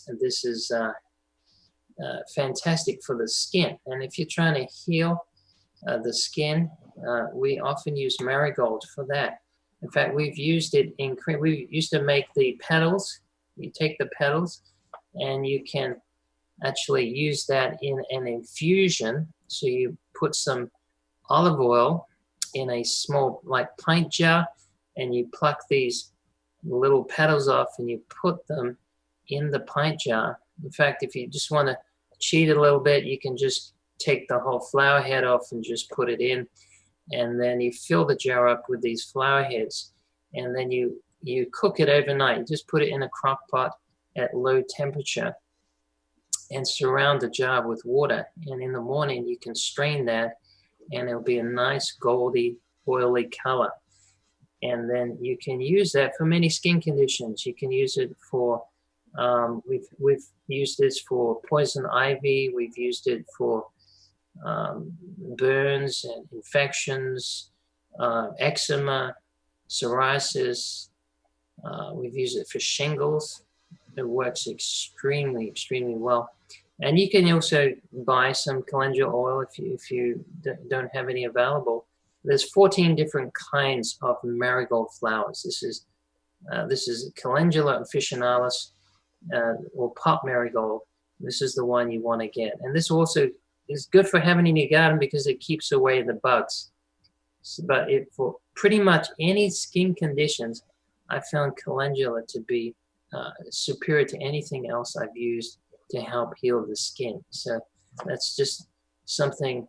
And this is fantastic for the skin. And if you're trying to heal the skin, we often use marigold for that. In fact, we've used it in cream. We used to make the petals. You take the petals and you can actually use that in an infusion. So you put some olive oil in a small, like, pint jar, and you pluck these little petals off and you put them in the pint jar. In fact, if you just want to cheat it a little bit, you can just take the whole flower head off and just put it in, and then you fill the jar up with these flower heads, and then you cook it overnight. You just put it in a crock pot at low temperature and surround the jar with water, and in the morning you can strain that and it'll be a nice goldy, oily color. And then you can use that for many skin conditions. You can use it for we've used this for poison ivy. We've used it for burns and infections, eczema, psoriasis. We've used it for shingles. It works extremely, extremely well. And you can also buy some calendula oil if you don't have any available. There's 14 different kinds of marigold flowers. This is Calendula officinalis, or pot marigold. This is the one you want to get. And this also is good for having in your garden because it keeps away the bugs. But for pretty much any skin conditions, I found calendula to be superior to anything else I've used to help heal the skin. So that's just something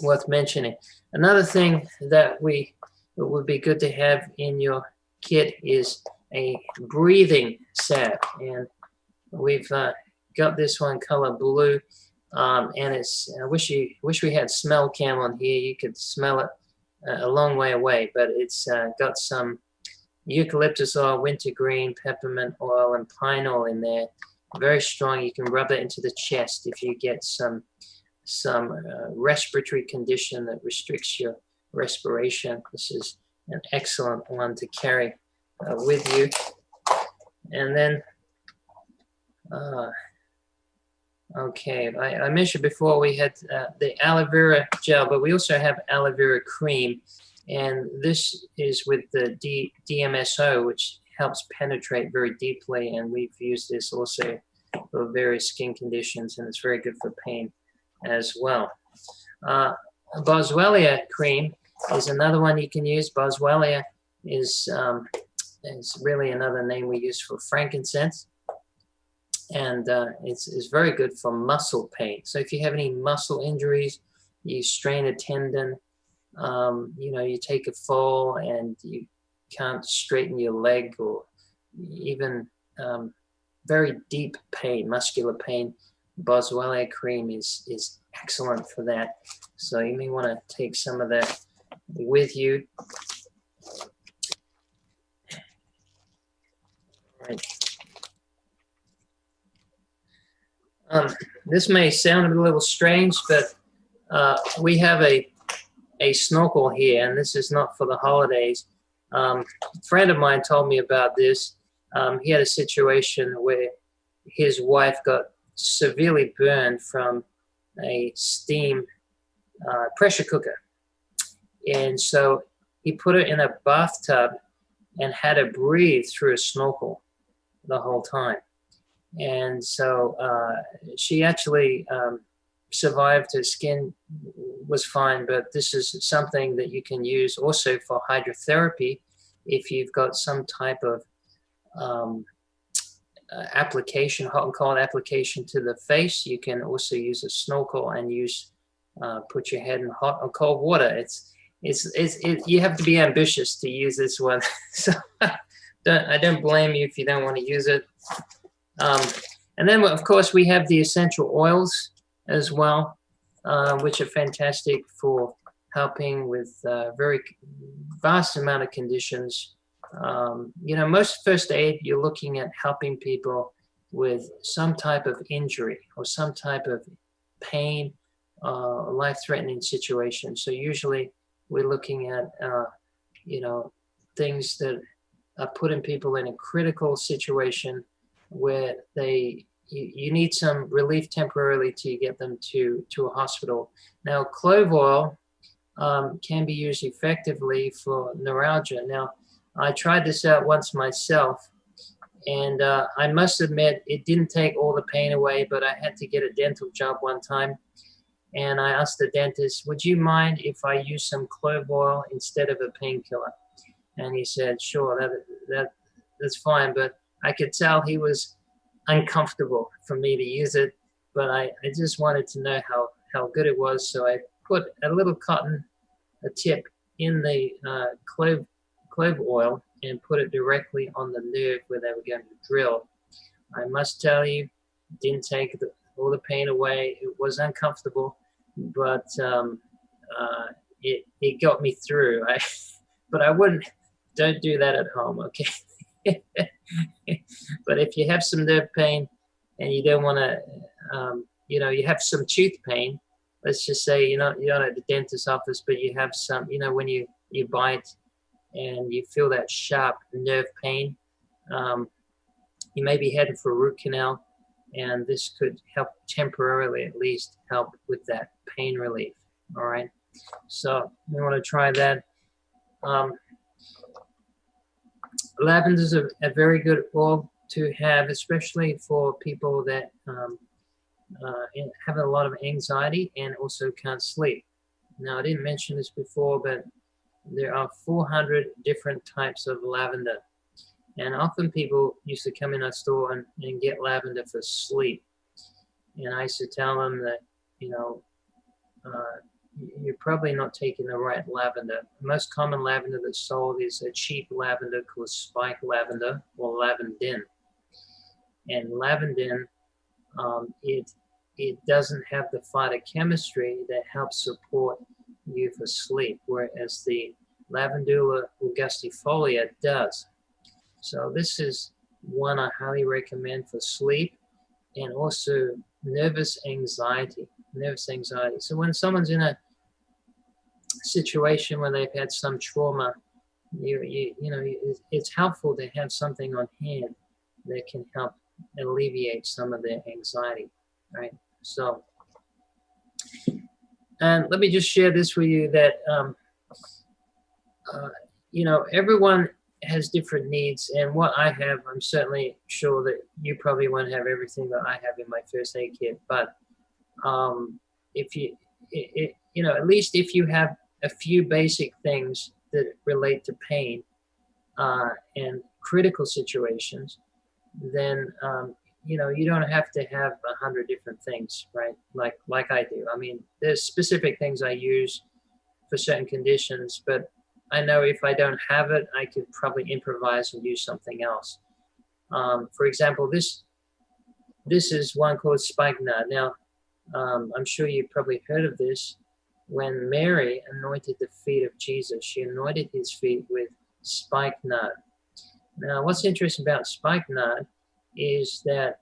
worth mentioning. Another thing that would be good to have in your kit is a breathing salve, and we've got this one color blue, and it's I wish we had smell cam on here. You could smell it a long way away, but it's got some eucalyptus oil, wintergreen, peppermint oil, and pine oil in there. Very strong. You can rub it into the chest if you get some respiratory condition that restricts your respiration. This is an excellent one to carry with you. And then, okay, I mentioned before we had the aloe vera gel, but we also have aloe vera cream, and this is with the DMSO, which helps penetrate very deeply, and we've used this also for various skin conditions, and it's very good for pain as well. Boswellia cream is another one you can use. Boswellia is really another name we use for frankincense, and it's very good for muscle pain. So if you have any muscle injuries, you strain a tendon, you take a fall and you can't straighten your leg, or even very deep pain, muscular pain, Boswellia cream is excellent for that. So you may want to take some of that with you. Right. This may sound a little strange, but we have a snorkel here, and this is not for the holidays. A friend of mine told me about this. He had a situation where his wife got severely burned from a steam pressure cooker. And so he put her in a bathtub and had her breathe through a snorkel the whole time. And so she actually survived. Her skin was fine, but this is something that you can use also for hydrotherapy if you've got some type of application, hot and cold application to the face. You can also use a snorkel and put your head in hot or cold water. You have to be ambitious to use this one. So I don't blame you if you don't want to use it. And then, of course, we have the essential oils as well, which are fantastic for helping with very vast amount of conditions. Most first aid, you're looking at helping people with some type of injury or some type of pain, life-threatening situation. So usually we're looking at, things that are putting people in a critical situation where you need some relief temporarily to get them to a hospital. Now, clove oil can be used effectively for neuralgia. Now, I tried this out once myself, And I must admit, it didn't take all the pain away, but I had to get a dental job one time. And I asked the dentist, would you mind if I use some clove oil instead of a painkiller? And he said, sure, that's fine. But I could tell he was uncomfortable for me to use it. But I just wanted to know how good it was. So I put a little cotton, a tip in the clove oil and put it directly on the nerve where they were going to drill. I must tell you, it didn't take all the pain away. It was uncomfortable, but it got me through. But I don't do that at home, okay? But if you have some nerve pain and you don't want to, you have some tooth pain, let's just say you're not at the dentist's office, but you have some, when you bite and you feel that sharp nerve pain, you may be headed for a root canal, and this could help temporarily, at least, help with that pain relief. All right, so you want to try that. Lavender is a very good oil to have, especially for people that have a lot of anxiety and also can't sleep. Now, I didn't mention this before, but there are 400 different types of lavender. And often people used to come in our store and get lavender for sleep. And I used to tell them that, you're probably not taking the right lavender. The most common lavender that's sold is a cheap lavender called spike lavender or lavandin. And lavandin, it doesn't have the phytochemistry that helps support you for sleep, whereas the Lavandula augustifolia does. So this is one I highly recommend for sleep and also nervous anxiety. So when someone's in a situation where they've had some trauma, it's helpful to have something on hand that can help alleviate some of their anxiety, right? So, and let me just share this with you that, everyone has different needs, and what I have, I'm certainly sure that you probably won't have everything that I have in my first aid kit, but if at least if you have a few basic things that relate to pain and critical situations, then you don't have to have 100 different things, right? Like I do. I mean, there's specific things I use for certain conditions, but I know if I don't have it, I could probably improvise and use something else. For example, this is one called spikenard. Now, I'm sure you've probably heard of this. When Mary anointed the feet of Jesus, she anointed his feet with spikenard. Now, what's interesting about spikenard is that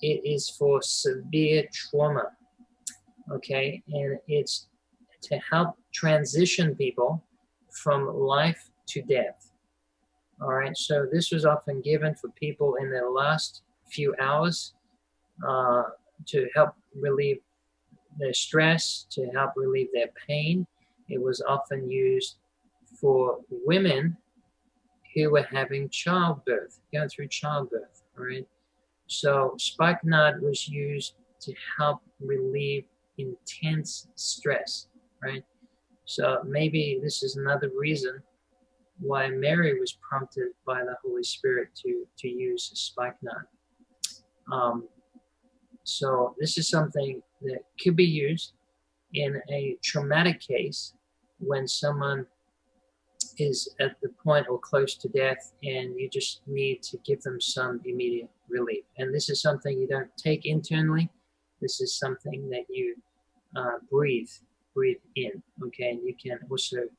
it is for severe trauma, okay? And it's to help transition people from life to death, all right? So this was often given for people in their last few hours to help relieve their stress, to help relieve their pain. It was often used for women who were having childbirth, going through childbirth, all right? So spikenard was used to help relieve intense stress, right? So maybe this is another reason why Mary was prompted by the Holy Spirit to use spikenard. So this is something that could be used in a traumatic case when someone is at the point or close to death and you just need to give them some immediate relief. And this is something you don't take internally. This is something that you breathe in, okay? And you can also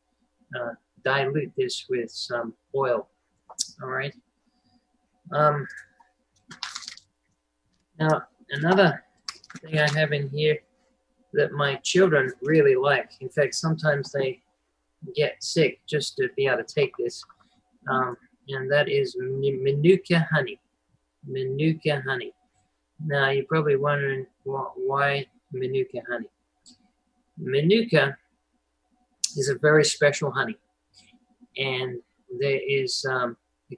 dilute this with some oil, all right? Now, another thing I have in here that my children really like, in fact, sometimes they get sick just to be able to take this, and that is Manuka honey. Manuka honey. Now, you're probably wondering why Manuka honey. Manuka is a very special honey, and there is a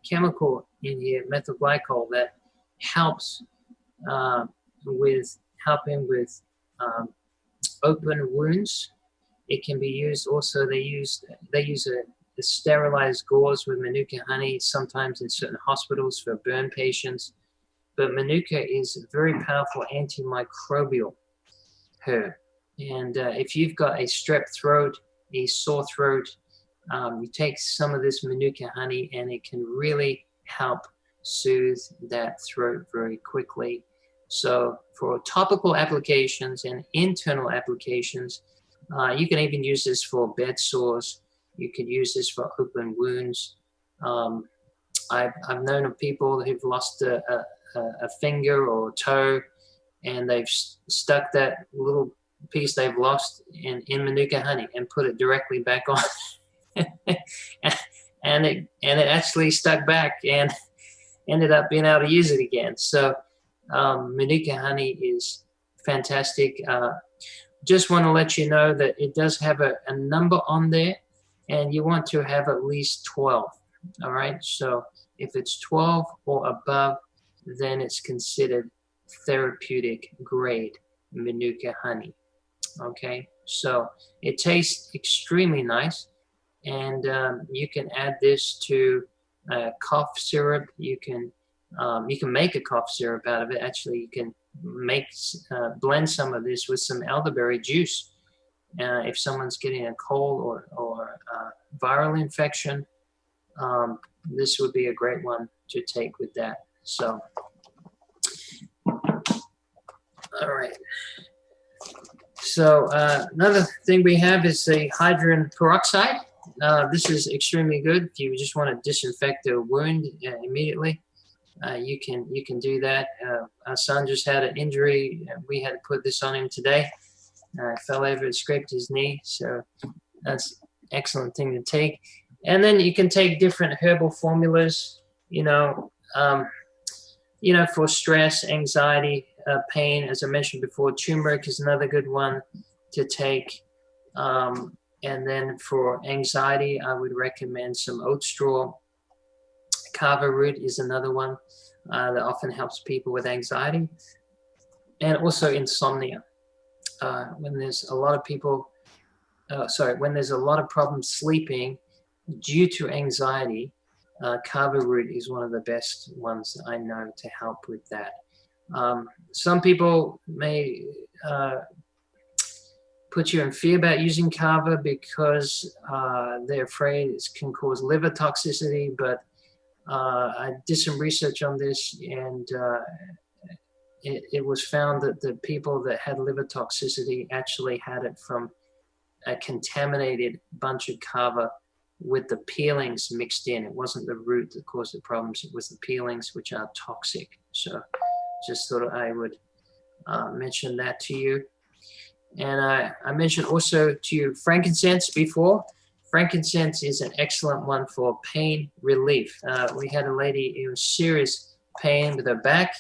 chemical in here, methyl glycol, that helps helping with open wounds. It can be used also. They use a sterilized gauze with Manuka honey, sometimes in certain hospitals for burn patients. But Manuka is a very powerful antimicrobial herb. And if you've got a strep throat, a sore throat, you take some of this Manuka honey and it can really help soothe that throat very quickly. So for topical applications and internal applications, you can even use this for bed sores. You can use this for open wounds. I've known of people who've lost a finger or a toe, and they've stuck that little piece they've lost in Manuka honey and put it directly back on. and it actually stuck back and ended up being able to use it again. So Manuka honey is fantastic. Just want to let you know that it does have a number on there, and you want to have at least 12. All right. So if it's 12 or above, then it's considered therapeutic grade Manuka honey. Okay. So it tastes extremely nice, and you can add this to cough syrup. You can make a cough syrup out of it. Actually, you can blend some of this with some elderberry juice. If someone's getting a cold or viral infection, this would be a great one to take with that. So, all right. So another thing we have is the hydrogen peroxide. This is extremely good if you just want to disinfect a wound immediately. You can do that. Our son just had an injury. We had to put this on him today. Fell over and scraped his knee. So that's an excellent thing to take. And then you can take different herbal formulas, for stress, anxiety, pain. As I mentioned before, turmeric is another good one to take. And then for anxiety, I would recommend some oat straw. Kava root is another one that often helps people with anxiety and also insomnia. When there's a lot of people, when there's a lot of problems sleeping due to anxiety, Kava root is one of the best ones I know to help with that. Some people may put you in fear about using Kava because they're afraid it can cause liver toxicity, but I did some research on this, and it was found that the people that had liver toxicity actually had it from a contaminated bunch of kava with the peelings mixed in. It wasn't the root that caused the problems, it was the peelings, which are toxic. So just thought I would mention that to you. And I mentioned also to you frankincense before. Frankincense is an excellent one for pain relief. We had a lady in serious pain with her back,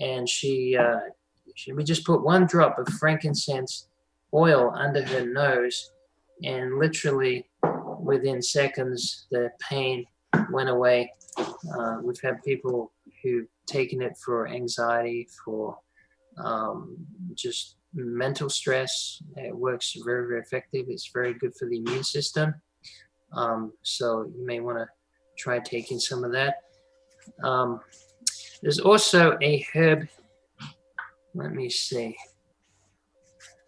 and we just put one drop of frankincense oil under her nose, and literally within seconds the pain went away. We've had people who've taken it for anxiety, for just mental stress. It works very, very effective. It's very good for the immune system. So you may want to try taking some of that. There's also a herb. Let me see.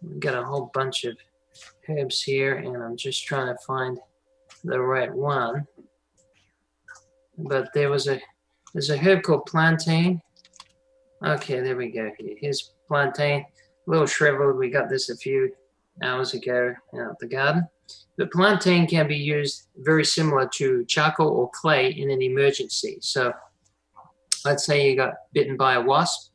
We've got a whole bunch of herbs here, and I'm just trying to find the right one. But there's a herb called plantain. Okay, there we go. Here's plantain. A little shriveled. We got this a few hours ago out of the garden. But plantain can be used very similar to charcoal or clay in an emergency. So let's say you got bitten by a wasp.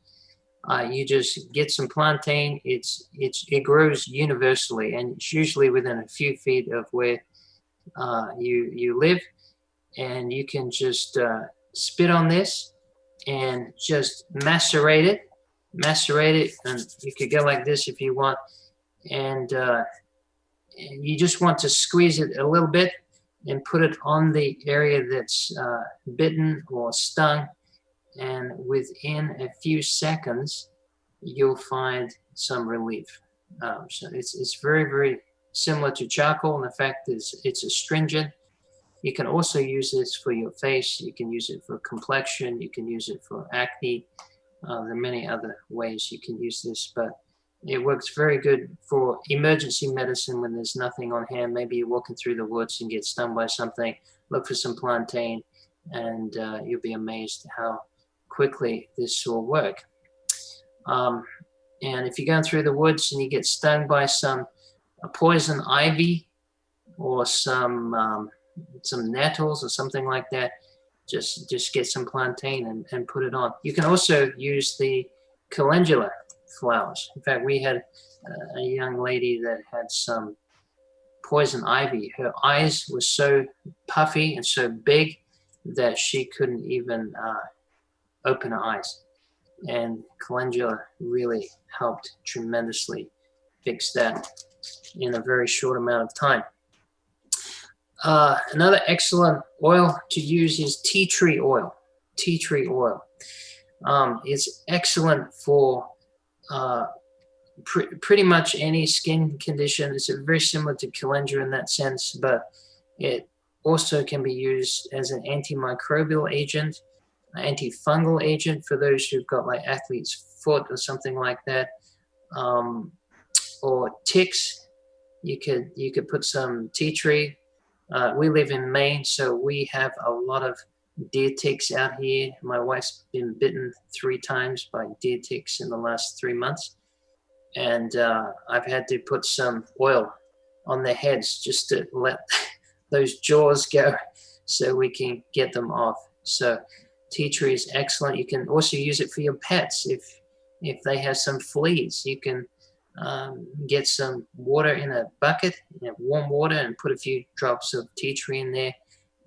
You just get some plantain. It grows universally, and it's usually within a few feet of where you live. And you can just spit on this and just macerate it, and you could go like this if you want, and you just want to squeeze it a little bit, and put it on the area that's bitten or stung, and within a few seconds, you'll find some relief. So it's very, very similar to charcoal, and the fact is it's astringent. You can also use this for your face. You can use it for complexion. You can use it for acne. There are many other ways you can use this, but it works very good for emergency medicine when there's nothing on hand. Maybe you're walking through the woods and get stung by something. Look for some plantain, and you'll be amazed how quickly this will work. And if you're going through the woods and you get stung by some poison ivy or some nettles or something like that, just get some plantain and put it on. You can also use the calendula flowers. In fact, we had a young lady that had some poison ivy. Her eyes were so puffy and so big that she couldn't even open her eyes. And calendula really helped tremendously fix that in a very short amount of time. Another excellent oil to use is tea tree oil. Tea tree oil. It's excellent for pretty much any skin condition. It's very similar to calendula in that sense, but it also can be used as an antimicrobial agent, antifungal agent for those who've got like athlete's foot or something like that, or ticks. You could put some tea tree. We live in Maine, so we have a lot of deer ticks out here. My wife's been bitten 3 times by deer ticks in the last 3 months, and I've had to put some oil on their heads just to let those jaws go so we can get them off. So tea tree is excellent. You can also use it for your pets. If they have some fleas, you can get some water in a bucket, warm water, and put a few drops of tea tree in there,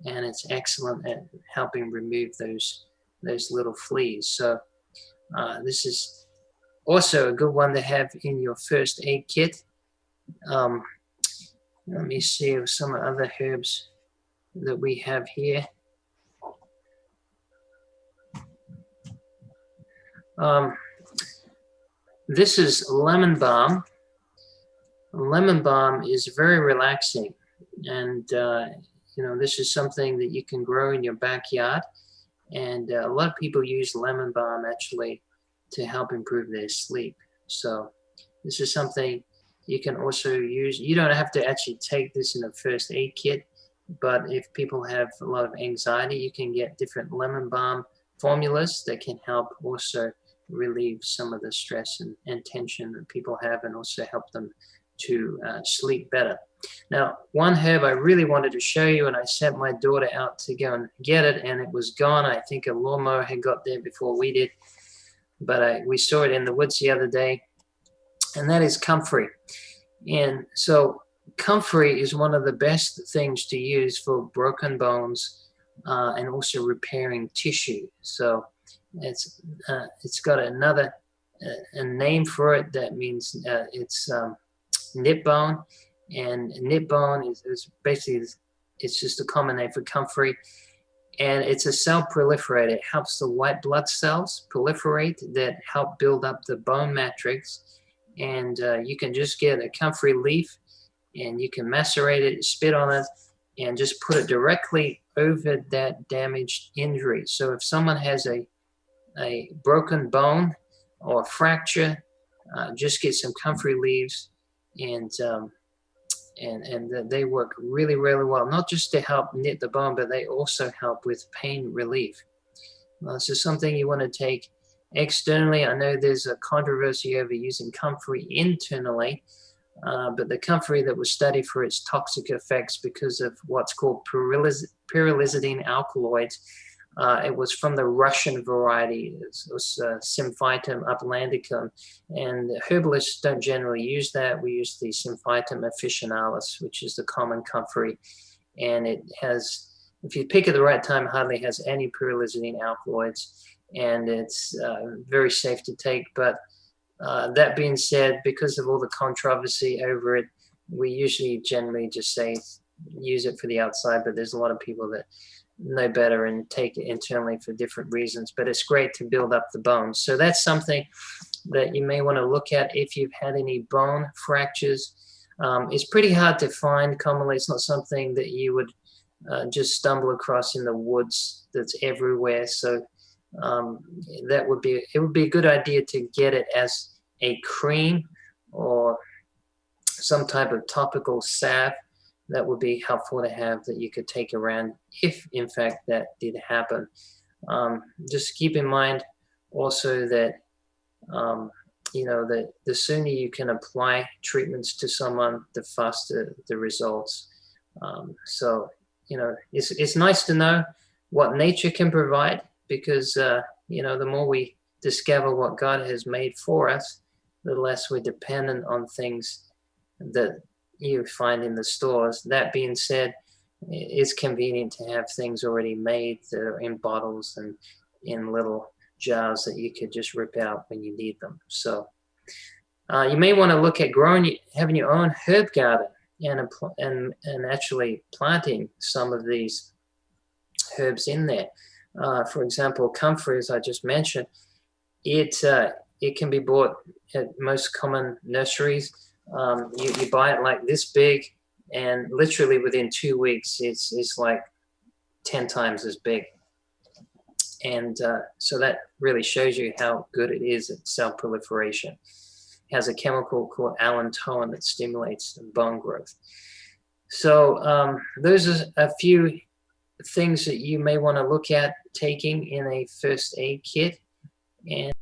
and it's excellent at helping remove those little fleas. So this is also a good one to have in your first aid kit. Let me see some other herbs that we have here. This is lemon balm. Lemon balm is very relaxing, and this is something that you can grow in your backyard, and a lot of people use lemon balm actually to help improve their sleep. So this is something you can also use. You don't have to actually take this in a first aid kit, but if people have a lot of anxiety, you can get different lemon balm formulas that can help also relieve some of the stress and tension that people have, and also help them to sleep better. Now, one herb I really wanted to show you, and I sent my daughter out to go and get it, and it was gone. I think a lawnmower had got there before we did, but we saw it in the woods the other day, and that is comfrey. And so comfrey is one of the best things to use for broken bones and also repairing tissue. So it's got another a name for it that means it's knit bone, and knit bone is basically, it's just a common name for comfrey, and it's a cell proliferator. It helps the white blood cells proliferate that help build up the bone matrix, and you can just get a comfrey leaf and you can macerate it, spit on it, and just put it directly over that damaged injury. So if someone has a broken bone or a fracture, just get some comfrey leaves, and they work really, really well, not just to help knit the bone, but they also help with pain relief. This is something you want to take externally. I know there's a controversy over using comfrey internally, but the comfrey that was studied for its toxic effects because of what's called pyrrolizidine alkaloids, it was from the Russian variety. It was Symphytum uplandicum, and herbalists don't generally use that. We use the Symphytum officinalis, which is the common comfrey, and it has, if you pick at the right time, hardly has any pyrrolizidine alkaloids, and it's very safe to take. But that being said, because of all the controversy over it, we usually generally just say use it for the outside, but there's a lot of people that know better and take it internally for different reasons. But it's great to build up the bones. So that's something that you may want to look at if you've had any bone fractures. It's pretty hard to find commonly. It's not something that you would just stumble across in the woods that's everywhere. So it would be a good idea to get it as a cream or some type of topical salve. That would be helpful to have that you could take around if in fact that did happen. Just keep in mind also that that the sooner you can apply treatments to someone, the faster the results. So it's nice to know what nature can provide, because the more we discover what God has made for us, the less we're dependent on things that you find in the stores. That being said, it's convenient to have things already made that are in bottles and in little jars that you could just rip out when you need them. So you may want to look at having your own herb garden and actually planting some of these herbs in there. For example, comfrey, as I just mentioned, it can be bought at most common nurseries. You buy it like this big, and literally within 2 weeks, it's like 10 times as big. And so that really shows you how good it is at cell proliferation. It has a chemical called allantoin that stimulates bone growth. So those are a few things that you may want to look at taking in a first aid kit. And